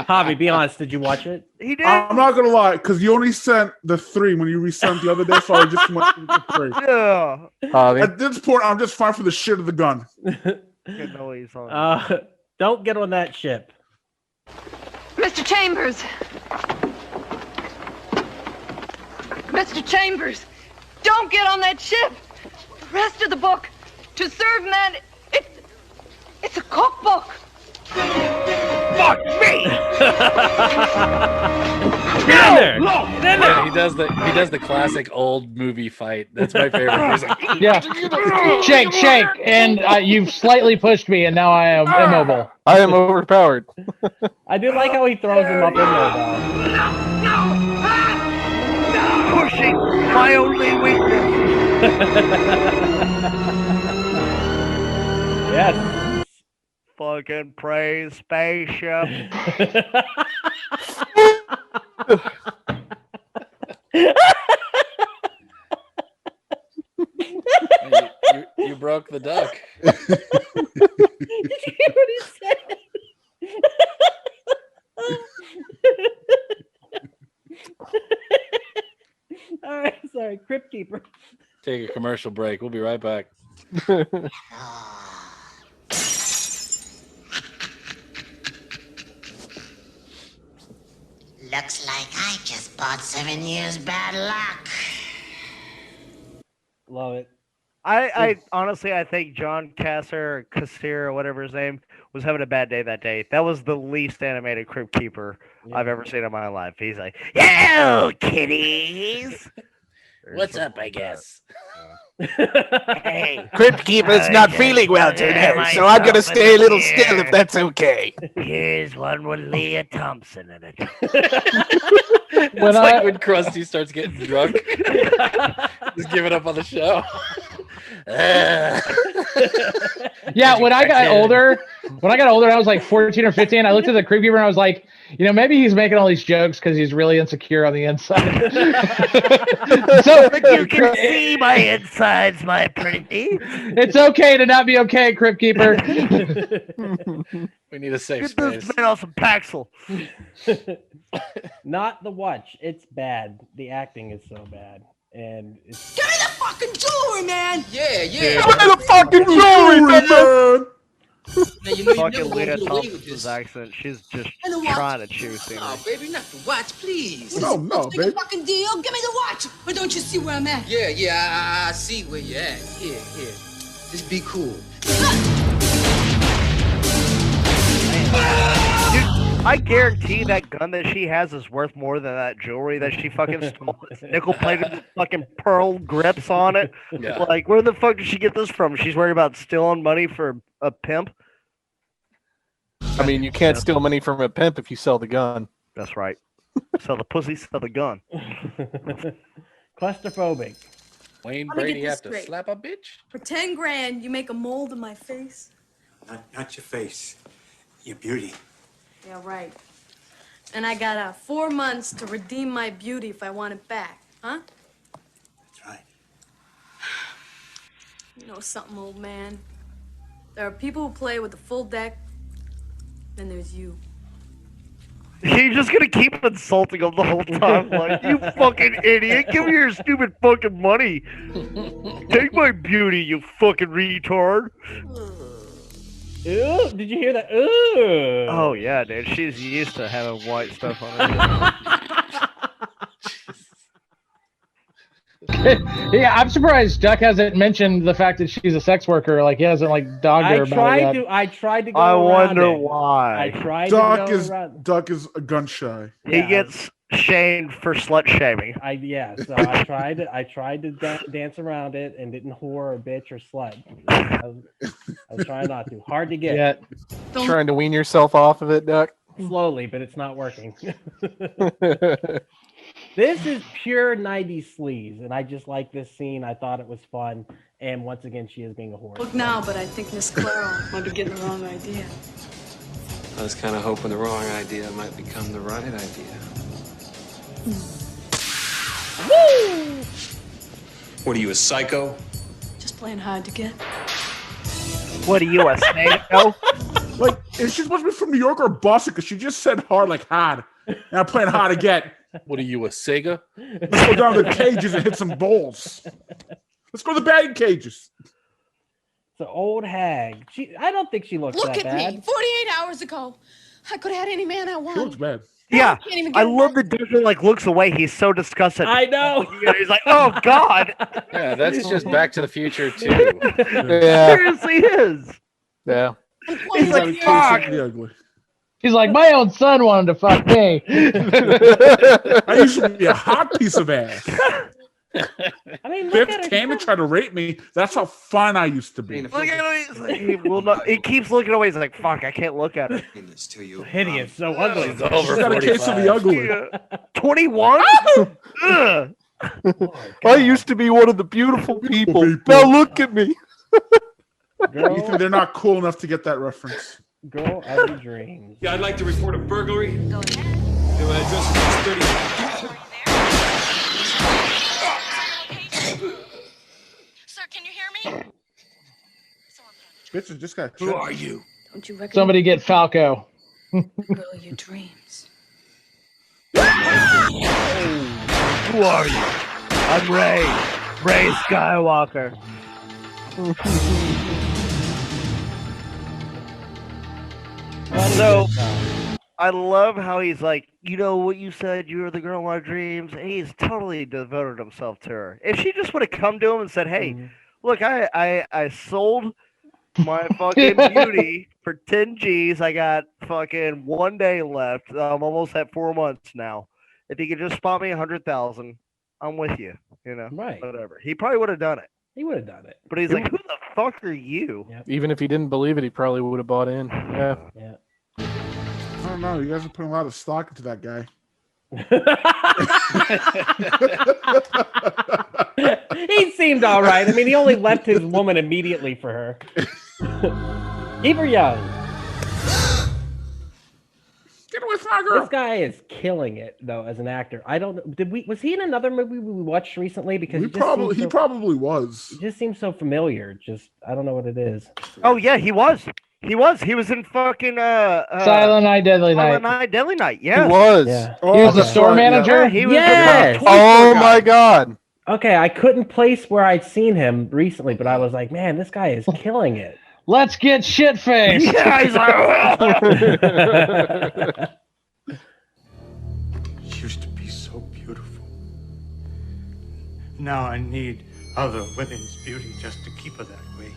Javi, be honest. Did you watch it? He did. I'm not gonna lie, because you only sent the 3 when you resent the other day, so I just went with the 3. Yeah. Javi. At this point, I'm just fine for the shit of the gun. Fucking know what he's on. Don't get on that ship. Mr. Chambers! Mr. Chambers! Don't get on that ship! The rest of the book, To Serve Man, it's a cookbook! Fuck me! Get in there! Yeah, he does the classic old movie fight. That's my favorite. He's like, Yeah. Shake, and you've slightly pushed me, and now I am immobile. I am overpowered. I do like how he throws him up in there, though. Pushing my only weakness. Yes. Fucking praise spaceship. sorry. Crypt Keeper. Take a commercial break. We'll be right back. Looks like I just bought 7 years bad luck. Love it. I honestly, I think John Cassier, or whatever his name, was having a bad day that day. That was the least animated Crypt Keeper I've ever seen in my life. He's like, "Yo, kitties." What's up, I guess? Hey, Crypt Keeper's not feeling well today, so I'm gonna stay a little still if that's okay. here's one with Leah Thompson in it. It's like when Krusty starts getting drunk. He's giving up on the show. Yeah, when I got older, I was like 14 or 15. I looked at the Crypt Keeper and I was like, maybe he's making all these jokes because he's really insecure on the inside. So But you can see my insides, my pretty. it's okay to not be okay, Crypt Keeper. We need a safe Get space. this man on some Paxil. Not the watch. It's bad. The acting is so bad. And it's Give me the fucking jewelry, man! Yeah. Give me the fucking jewelry, man! Now, you know Fucking Leah Thompson's accent. She's just And the watch. trying to chew scenery. Oh, baby, not the watch, please. No, Big baby. fucking deal. Give me the watch. Or don't you see where I'm at? Yeah, I see where you're at. Here. Just be cool. Dude, I guarantee that gun that she has is worth more than that jewelry that she fucking stole. It's nickel plated with fucking pearl grips on it. Yeah. Like, where the fuck did she get this from? She's worried about stealing money for a pimp? I mean, you can't steal money from a pimp if you sell the gun. That's right. Sell the pussy, sell the gun. claustrophobic. Wayne Let me Brady get this have to straight. slap a bitch? For 10 grand, you make a mold of my face? Not your face, your beauty. Yeah, right. And I got 4 months to redeem my beauty if I want it back, huh? That's right. You know something, old man? There are people who play with the full deck, then there's you. You're just gonna keep insulting him the whole time, like, you fucking idiot, give me your stupid fucking money. Take my beauty, you fucking retard. Ooh, did you hear that? Ooh. Oh yeah, dude, she's used to having white stuff on her. Yeah, I'm surprised Duck hasn't mentioned the fact that she's a sex worker. Like he hasn't dogged her about it yet. I tried to go I around wonder it. why. I tried Duck to go is around. Duck is a gun shy. He gets shamed for slut shaming. So I tried to dance around it and didn't whore or bitch or slut. I was trying not to. Hard to get. Yeah. Trying to wean yourself off of it, Duck. Slowly, but it's not working. This is pure 90s sleaze, and I just like this scene. I thought it was fun, and once again, she is being a whore. Look now, but I think Miss Clara might be getting the wrong idea. I was kind of hoping the wrong idea might become the right idea. Woo! What are you, a psycho? Just playing hard to get. What are you, a snake? Like, is she supposed to be from New York or Boston? Because she just said hard like hard. And I'm playing hard to get. What are you, a Sega? Let's go down to the cages and hit some balls. Let's go to the batting cages. It's an old hag. I don't think she looks Look that at bad. me. 48 hours ago, I could have had any man I She wanted. looks bad. Yeah, Can't even I get love the dude who looks away. He's so disgusted. I know. He's like, oh god. Yeah, that's just Back to the Future too. Yeah. Seriously is. Yeah. He's like, fuck. The ugly. He's like, my own son wanted to fuck me. I used to be a hot piece of ass. I mean, look at Biff her. came and tried to rape me. That's how fun I used to be. Look at him. He will not. He keeps looking away. He's like, fuck, I can't look at her. This to you. Hideous, so ugly. He's over She's got a case of the 45. ugly. 21? Ugh. I used to be one of the beautiful people. Now look at me. Ethan, they're not cool enough to get that reference. Girl of your dreams. Yeah, I'd like to report a burglary. Go ahead. The address is 30. Sir, can you hear me? Bitches just got Who are you? Don't you recognize Somebody get Falco. the girl of your dreams? Who are you? I'm Ray Skywalker. So, I love how he's like, you know what you said, you were the girl of my dreams. And he's totally devoted himself to her. If she just would have come to him and said, hey, look, I sold my fucking beauty for 10 G's. I got fucking 1 day left. I'm almost at 4 months now. If you could just spot me 100,000, I'm with you. You know, right? Whatever. He probably would have done it. He would have done it. But he's like, who the fuck are you? Even if he didn't believe it, he probably would have bought in. Yeah. Yeah. I don't know. You guys are putting a lot of stock into that guy. He seemed all right. I mean, he only left his woman immediately for her. Keep her young. Get with my girl. This guy is killing it though as an actor. I don't know. Was he in another movie we watched recently? Because he probably was. He just seems so familiar. Just I don't know what it is. Oh yeah, he was. He was in fucking Silent Night, Deadly Night. Silent Night, Deadly Night. Yeah, He was. Yeah. He was the store manager. Yeah, he was Yes. Oh my god. Okay, I couldn't place where I'd seen him recently, but I was like, man, this guy is killing it. Let's get shit faced. Yeah, he's like, She used to be so beautiful. Now I need other women's beauty just to keep her that way.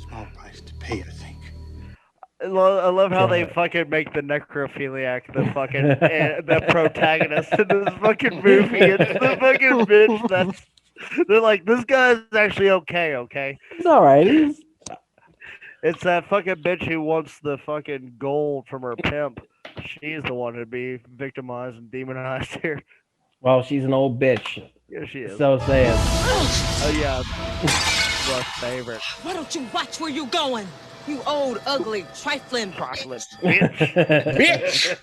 Small price to pay, I think. I love how they fucking make the necrophiliac the fucking the protagonist in this fucking movie. It's the fucking bitch that's. They're like, this guy's actually okay. He's all right. It's that fucking bitch who wants the fucking gold from her pimp. She's the one to be victimized and demonized here. Well, she's an old bitch. Yeah, she is. So saying. Oh yeah, Russ' favorite. Why don't you watch where you going? You old, ugly, trifling bitch. Bitch.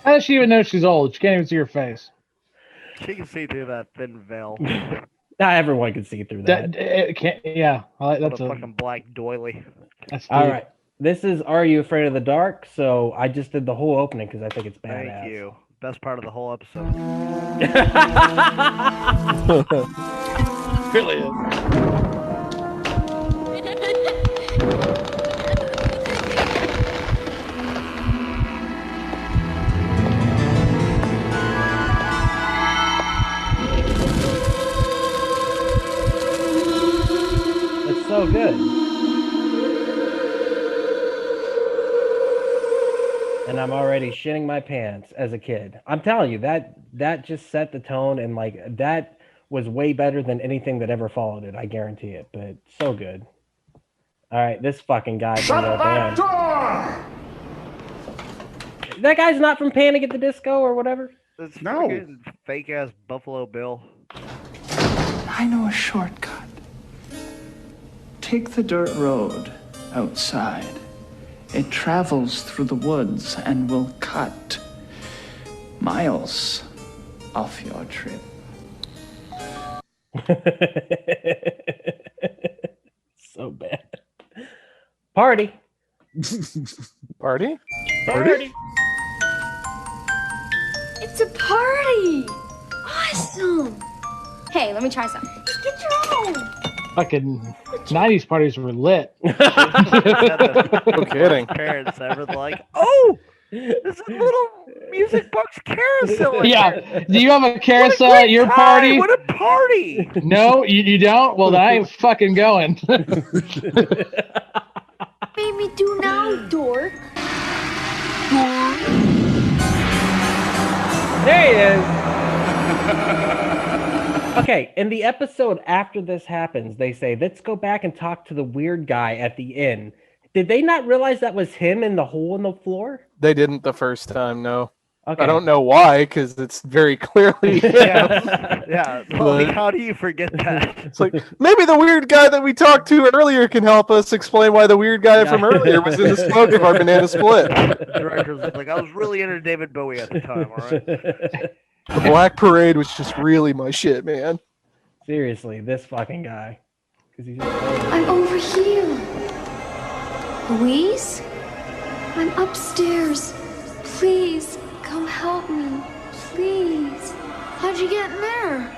How does she even know she's old? She can't even see her face. She can see through that thin veil. Not everyone can see through that. Yeah, that's a fucking black doily. All right. This is Are You Afraid of the Dark? So I just did the whole opening because I think it's badass. Thank you. Best part of the whole episode. Really is. It's so good. And I'm already shitting my pants as a kid. I'm telling you, that just set the tone, and like that was way better than anything that ever followed it. I guarantee it. But so good. All right, this fucking guy. Shut that door! That guy's not from Panic at the Disco or whatever. It's fucking fake ass Buffalo Bill. I know a shortcut. Take the dirt road outside. It travels through the woods and will cut miles off your trip. So bad. Party. Party? Party. It's a party! Awesome! Hey, let me try some. Get your own! Fucking 90s parties were lit. No kidding. Parents ever like, oh, there's a little music box carousel. In Yeah. there. Do you have a carousel What a at your great party? time! What a party! No, you don't? Well, then I ain't fucking going. Made me do now, dork. There he is. Okay, in the episode after this happens, they say, let's go back and talk to the weird guy at the inn. Did they not realize that was him in the hole in the floor? They didn't the first time, no. Okay. I don't know why, because it's very clearly. Yeah. Well, But- how do you forget that? It's like, maybe the weird guy that we talked to earlier can help us explain why the weird guy from earlier was in the smoke of our banana split. Director's like, I was really into David Bowie at the time, all right? The Black Parade was just really my shit, man. Seriously, this fucking guy. 'Cause he's I'm over here. Louise? I'm upstairs. Please, come help me. Please. How'd you get in there?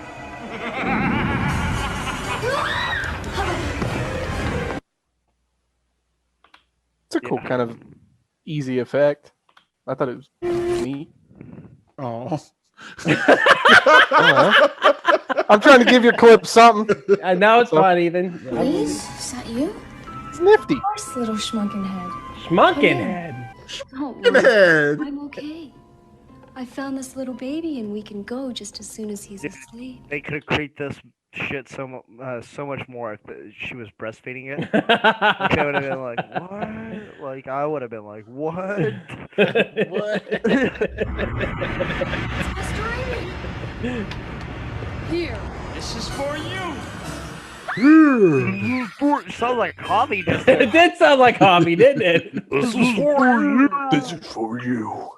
It's a cool kind of easy effect. I thought it was neat. Oh. I'm trying to give your clip something. Now it's fun, Ethan. Please? Is that you? It's nifty. Of course, little schmunkin' head. Schmunkin' head. Don't Schmunkin' head. I'm okay. I found this little baby, and we can go just as soon as he's asleep. They could have created this shit so much more if she was breastfeeding it. Like, they would have been like, what? Like, I would have been like, what? What? Here. This is for you. Sounds like hobby. It did sound like hobby, didn't it? This is for you. This is for you.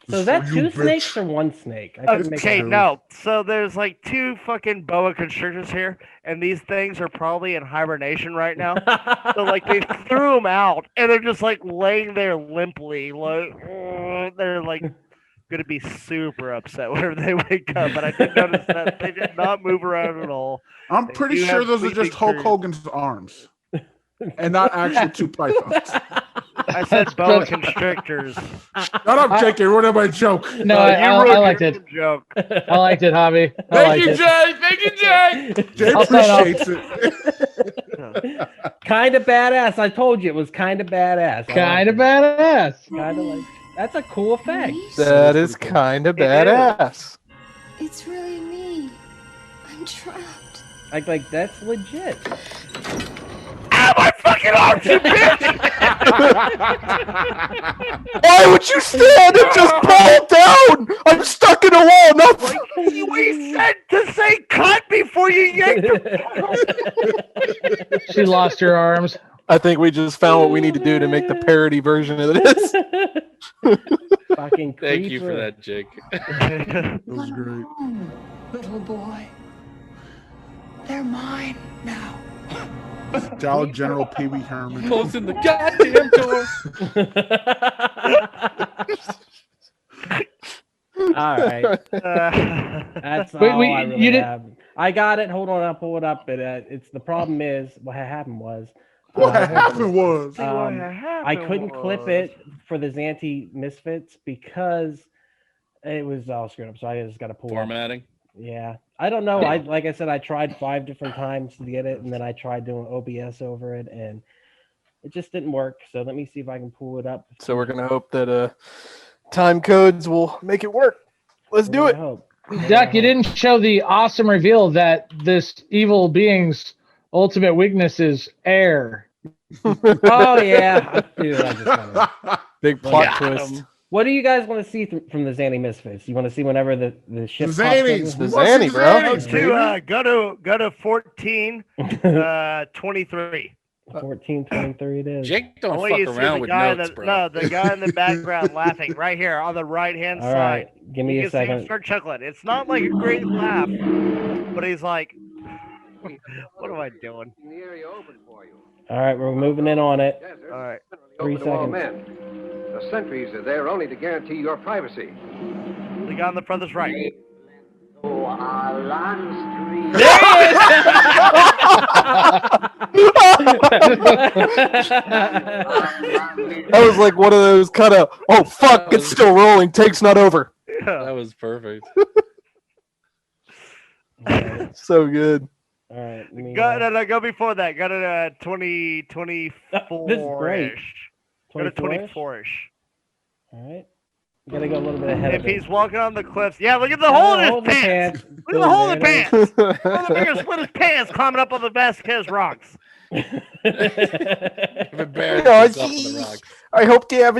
So is that two snakes or one snake? I couldn't make Okay, out. no. So there's like 2 fucking boa constrictors here, and these things are probably in hibernation right now. So like they threw them out, and they're just like laying there limply, like they're like gonna be super upset whenever they wake up. But I did notice that they did not move around at all. I'm They pretty do sure have those are just sleeping Hulk periods. Hogan's arms, and not actually 2 pythons. I said boa constrictors. Shut up, Jake. You ruined my joke. No, I liked it. Joke. I liked it, Hobby. Thank you, Jay. Thank you, Jay. Jay I'll sign off. appreciates it. Kind of badass. I told you it was kind of badass. Kind of badass. Kind of like that's a cool effect. That is kind of badass. It's really me. I'm trapped. Like that's legit. Ow, my fucking arms, you bitch! Why would you stand and just pull down? I'm stuck in a wall. Nothing. We said to say cut before you yanked her. She lost her arms. I think we just found what we need to do to make the parody version of this. Fucking Thank you for that, Jake. That was great. Little boy. They're mine now. Dollar General Pee Wee Herman. Closing the goddamn door. All right. That's Wait, all I really you did- have. I got it. Hold on, I'll pull it up. But it's the problem is what happened was. What happened was I couldn't clip it for the Xanty Misfits because it was all screwed up. So I just got to pull Formatting. Yeah, I don't know. Like I said, I tried 5 different times to get it, and then I tried doing OBS over it, and it just didn't work. So let me see if I can pull it up. So we're gonna hope that time codes will make it work. Let's do it. Duck, you didn't show the awesome reveal that this evil being's ultimate weakness is air. Oh yeah, dude, I just wanna... Big plot twist. What do you guys want to see from the Xanny Misfits? You want to see whenever the ship pops Zannies. in? The Zanny, bro. Go to 14, 23. 1423 it is. Jake don't Only you fuck see around the with guy notes, that, bro. No, the guy in the background laughing right here on the right-hand All side. right, give me You a can see him second. start chuckling. It's not like a great laugh, but he's like, what am I doing? All right, we're moving in on it. All right. 3 Open to all seconds. men. The sentries are there only to guarantee your privacy. The guy on the front is right. That was like one of those kind of, oh fuck, it's still rolling, take's not over. That was perfect. So good. All right, let me, Go before that. Go to 24 This is great. Go to 24-ish? 24-ish. All right, we gotta go a little bit ahead If of it. he's walking on the cliffs, yeah, look at the hole in his hole in the pants. pants. Look at the hole in There his it is. pants. Look at the bigger split his pants climbing up on the Vasquez rocks. Embarrassed yourself on the rocks. I hope they have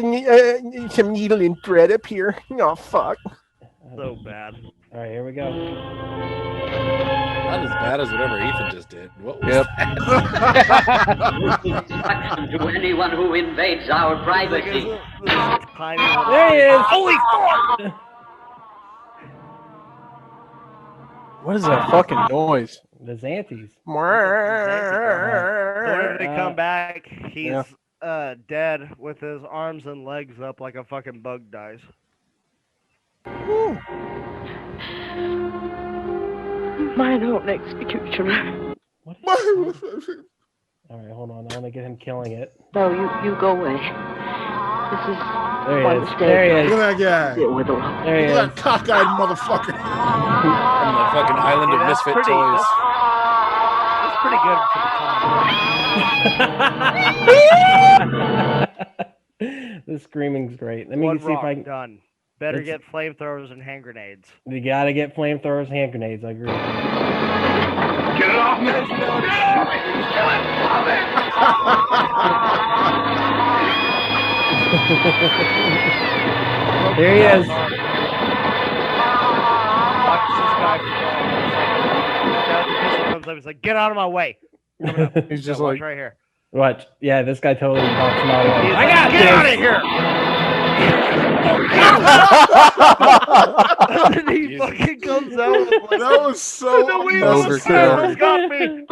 some needle and thread up here. Oh fuck. So bad. All right, here we go. Not as bad as whatever Ethan just did. What was Yep. Instruction to anyone who invades our privacy. There he is. Holy fuck! What is that fucking noise? The Xanties. Whenever they come back, he's Yeah. dead with his arms and legs up like a fucking bug dies. Mine own executioner. All right, hold on. I want to get him killing it. No, you go away. This is There he one is. mistake. There he is. Look at that guy. Deal with it. There he Look at is. that cockeyed motherfucker. On the fucking island of misfit toys. That's pretty good for the time. The screaming's great. Let me One see if I rock can. done. Better It's- get flamethrowers and hand grenades. You gotta get flamethrowers and hand grenades. I agree. Get it off me! There he is. Watch this guy. Comes up, he's like, "Get out of my way!" He's just watch like, right here. Watch. Yeah, this guy totally talks him out of He's it. like, I got "Get this. out of here!" And he fucking comes out with like, That was so the wheel overkill. got me.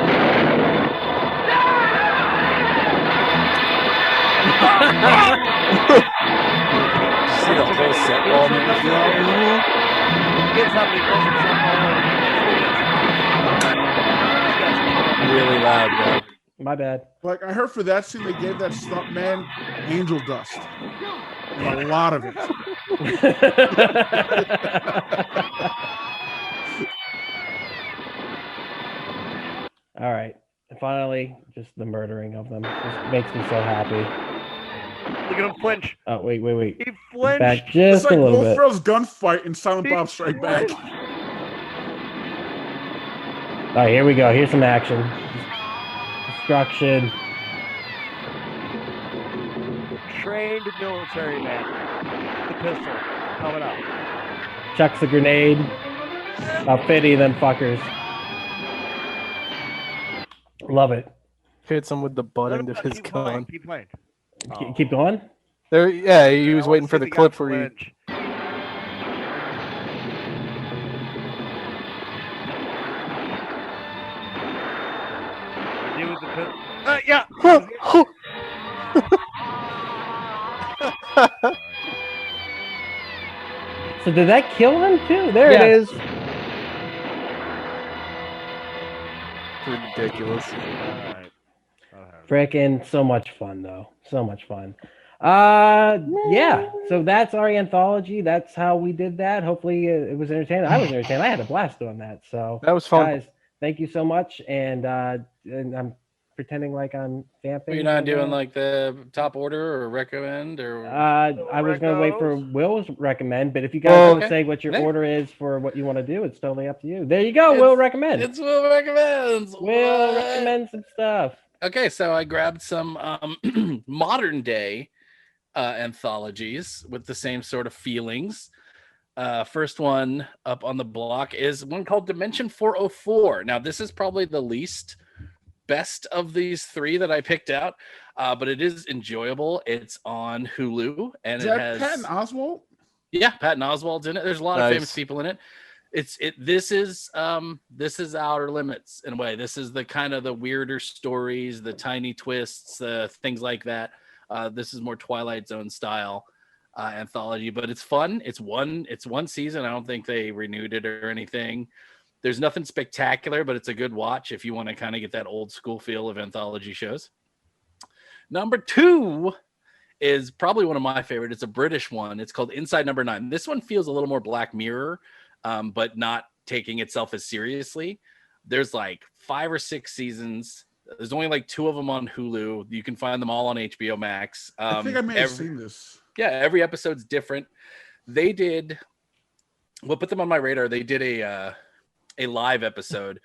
See the whole set ball move? Gets how many bullets set Really loud, bro. My bad. Like I heard for that scene, they gave that stunt man angel dust. A lot of it. All right. And finally, just the murdering of them. This makes me so happy. Look at him flinch. Oh, wait. He flinched. Back It's just like a little Will bit. Ferrell's gunfight in Silent Bob Strike Back. All right, here we go. Here's some action. Destruction. Trained military man. The pistol coming up. Chucks a grenade. About 50 of them fuckers. Love it. hits him with the butt end of his Keep playing. gun. Keep playing. Keep going? There, yeah, he was waiting for the clip where he. Deal with the yeah. So did that kill him too? There Yeah. it is. Ridiculous. Frickin' so much fun though. So much fun. Yeah. So that's our anthology. That's how we did that. Hopefully it was entertaining. I was entertained. I had a blast doing that. So that was fun. Guys, thank you so much. And I'm pretending like I'm vamping. You're not doing like the top order or recommend or. I was gonna wait for Will's recommend, but if you guys want to say what your order is for what you want to do, it's totally up to you. There you go. Will recommend. It's Will recommends. Will recommend some stuff. Okay, so I grabbed some modern day anthologies with the same sort of feelings. First one up on the block is one called Dimension 404. Now, this is probably the least best of these three that I picked out, but it is enjoyable. It's on Hulu, and Is it that has Patton Oswalt? Yeah, Patton Oswalt's in it. There's a lot of famous people in it. This is Outer Limits in a way. This is the kind of the weirder stories, the tiny twists, things like that. This is more Twilight Zone style anthology, but it's fun. It's one season. I don't think they renewed it or anything. There's nothing spectacular, but it's a good watch if you want to kind of get that old school feel of anthology shows. Number 2 is probably one of my favorite. It's a British one. It's called Inside Number 9. This one feels a little more Black Mirror, but not taking itself as seriously. There's like 5 or 6 seasons. There's only like 2 of them on Hulu. You can find them all on HBO Max. I think I may have seen this. Yeah, every episode's different. They did what put them on my radar. They did a live episode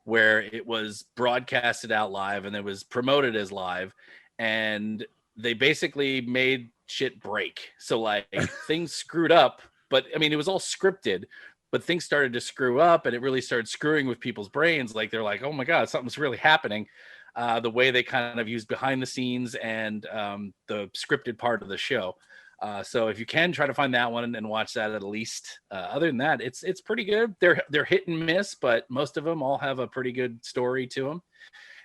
where it was broadcasted out live and it was promoted as live, and they basically made shit break. So like things screwed up, but I mean, it was all scripted, but things started to screw up and it really started screwing with people's brains. Like they're like, oh my God, something's really happening. The way they kind of used behind the scenes and the scripted part of the show. So if you can try to find that one and watch that at least. Other than that, it's pretty good. They're hit and miss, but most of them all have a pretty good story to them.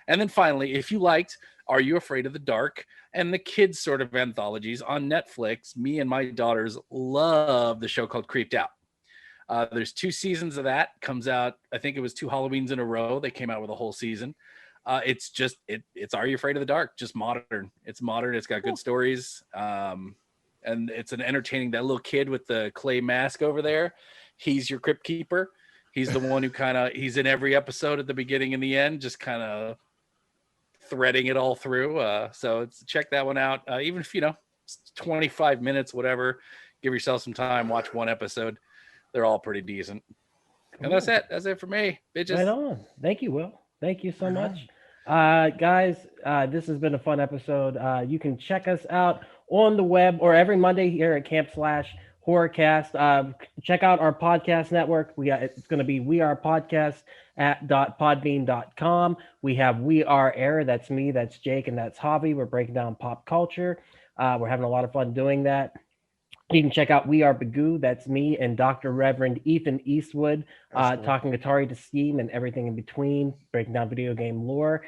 And then finally, if you liked Are You Afraid of the Dark, and the kids sort of anthologies on Netflix. Me and my daughters love the show called Creeped Out. There's 2 seasons of that. Comes out, I think it was 2 Halloweens in a row. They came out with a whole season. It's just it's Are You Afraid of the Dark? Just modern. It's modern. It's got good stories. And it's an entertaining. That little kid with the clay mask over there, he's your crypt keeper. He's the one who he's in every episode at the beginning and the end, just kind of threading it all through. So check that one out. Even if, 25 minutes, whatever, give yourself some time, watch one episode. They're all pretty decent. And that's it. That's it for me, bitches. Right on. Thank you, Will. Thank you so much. Guys, this has been a fun episode. You can check us out on the web or every Monday here at Camp/Horrorcast. Check out our podcast network. It's going to be wearepodcast.podbean.com. We have We Are Air. That's me, that's Jake, and that's Javi. We're breaking down pop culture. We're having a lot of fun doing that. You can check out We Are Bagu. That's me and Dr. Reverend Ethan Eastwood talking Atari to Steam and everything in between, breaking down video game lore.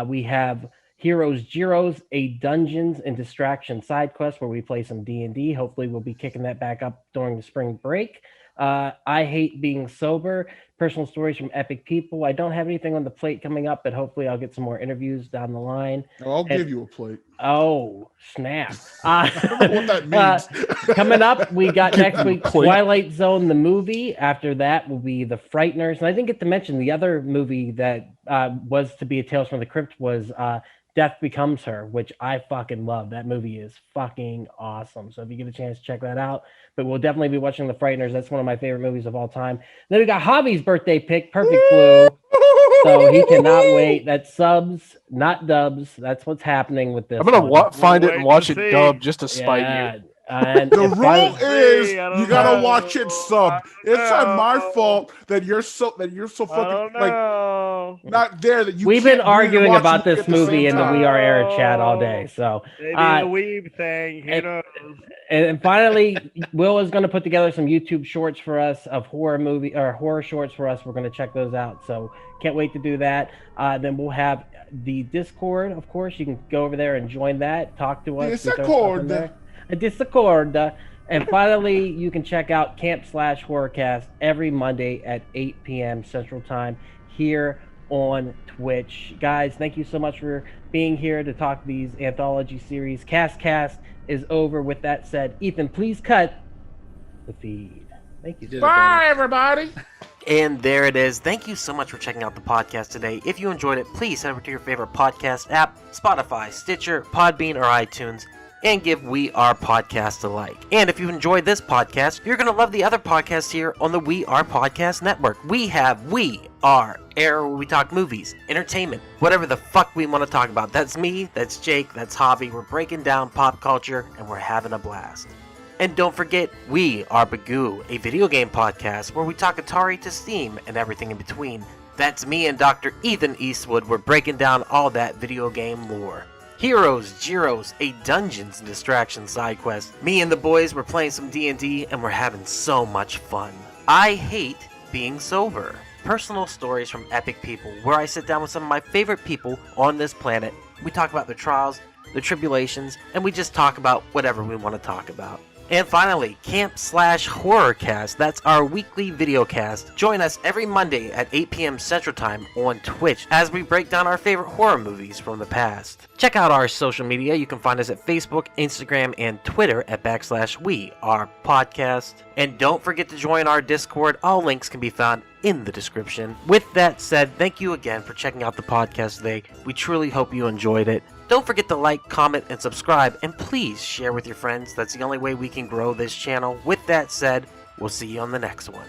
We have Heroes-Gyros, a Dungeons and Distraction side quest where we play some D&D. Hopefully we'll be kicking that back up during the spring break. I Hate Being Sober, personal stories from epic people. I don't have anything on the plate coming up, but hopefully I'll get some more interviews down the line. I'll give you a plate. Oh, snap. I don't know what that means. Coming up, we got next week Twilight Zone, the movie. After that will be The Frighteners. And I didn't get to mention the other movie that was to be a Tales from the Crypt was Death Becomes Her, which I fucking love. That movie is fucking awesome. So if you get a chance, check that out. But we'll definitely be watching The Frighteners. That's one of my favorite movies of all time. Then we got Javi's birthday pick, Perfect Blue. So he cannot wait. That's subs, not dubs. That's what's happening with this. I'm gonna find it and watch it dubbed just to spite you. And the rule is you gotta watch it sub. It's not my fault that you're so fucking like not there. That you. We've been arguing about this movie in the We Are Air chat all day. So maybe the weeb thing. Who knows? And finally, Will is going to put together some YouTube shorts for us of horror shorts for us. We're going to check those out. So can't wait to do that. Then we'll have the Discord, of course. You can go over there and join that. Talk to us. Discord. And finally, you can check out Camp/Horrorcast every Monday at 8 p.m. Central Time here on Twitch. Guys, thank you so much for being here to talk these anthology series. Cast is over. With that said, Ethan, please cut the feed. Thank you. Bye, everybody. And there it is. Thank you so much for checking out the podcast today. If you enjoyed it, please head over to your favorite podcast app, Spotify, Stitcher, Podbean, or iTunes, and give We Are Podcast a like. And if you enjoyed this podcast, you're going to love the other podcasts here on the We Are Podcast Network. We have We Are Air, where we talk movies, entertainment, whatever the fuck we want to talk about. That's me, that's Jake, that's Javi. We're breaking down pop culture, and we're having a blast. And don't forget, We Are Bagu, a video game podcast where we talk Atari to Steam and everything in between. That's me and Dr. Ethan Eastwood. We're breaking down all that video game lore. Heroes-Gyros, a Dungeons and Distraction side quest. Me and the boys were playing some D&D and we're having so much fun. I Hate Being Sober. Personal stories from epic people, where I sit down with some of my favorite people on this planet. We talk about their trials, their tribulations, and we just talk about whatever we want to talk about. And finally, Camp/Horrorcast. That's our weekly video cast. Join us every Monday at 8 p.m. Central Time on Twitch as we break down our favorite horror movies from the past. Check out our social media. You can find us at Facebook, Instagram, and Twitter at /WeArePodcast. And don't forget to join our Discord. All links can be found in the description. With that said, thank you again for checking out the podcast today. We truly hope you enjoyed it. Don't forget to like, comment, and subscribe, and please share with your friends. That's the only way we can grow this channel. With that said, we'll see you on the next one.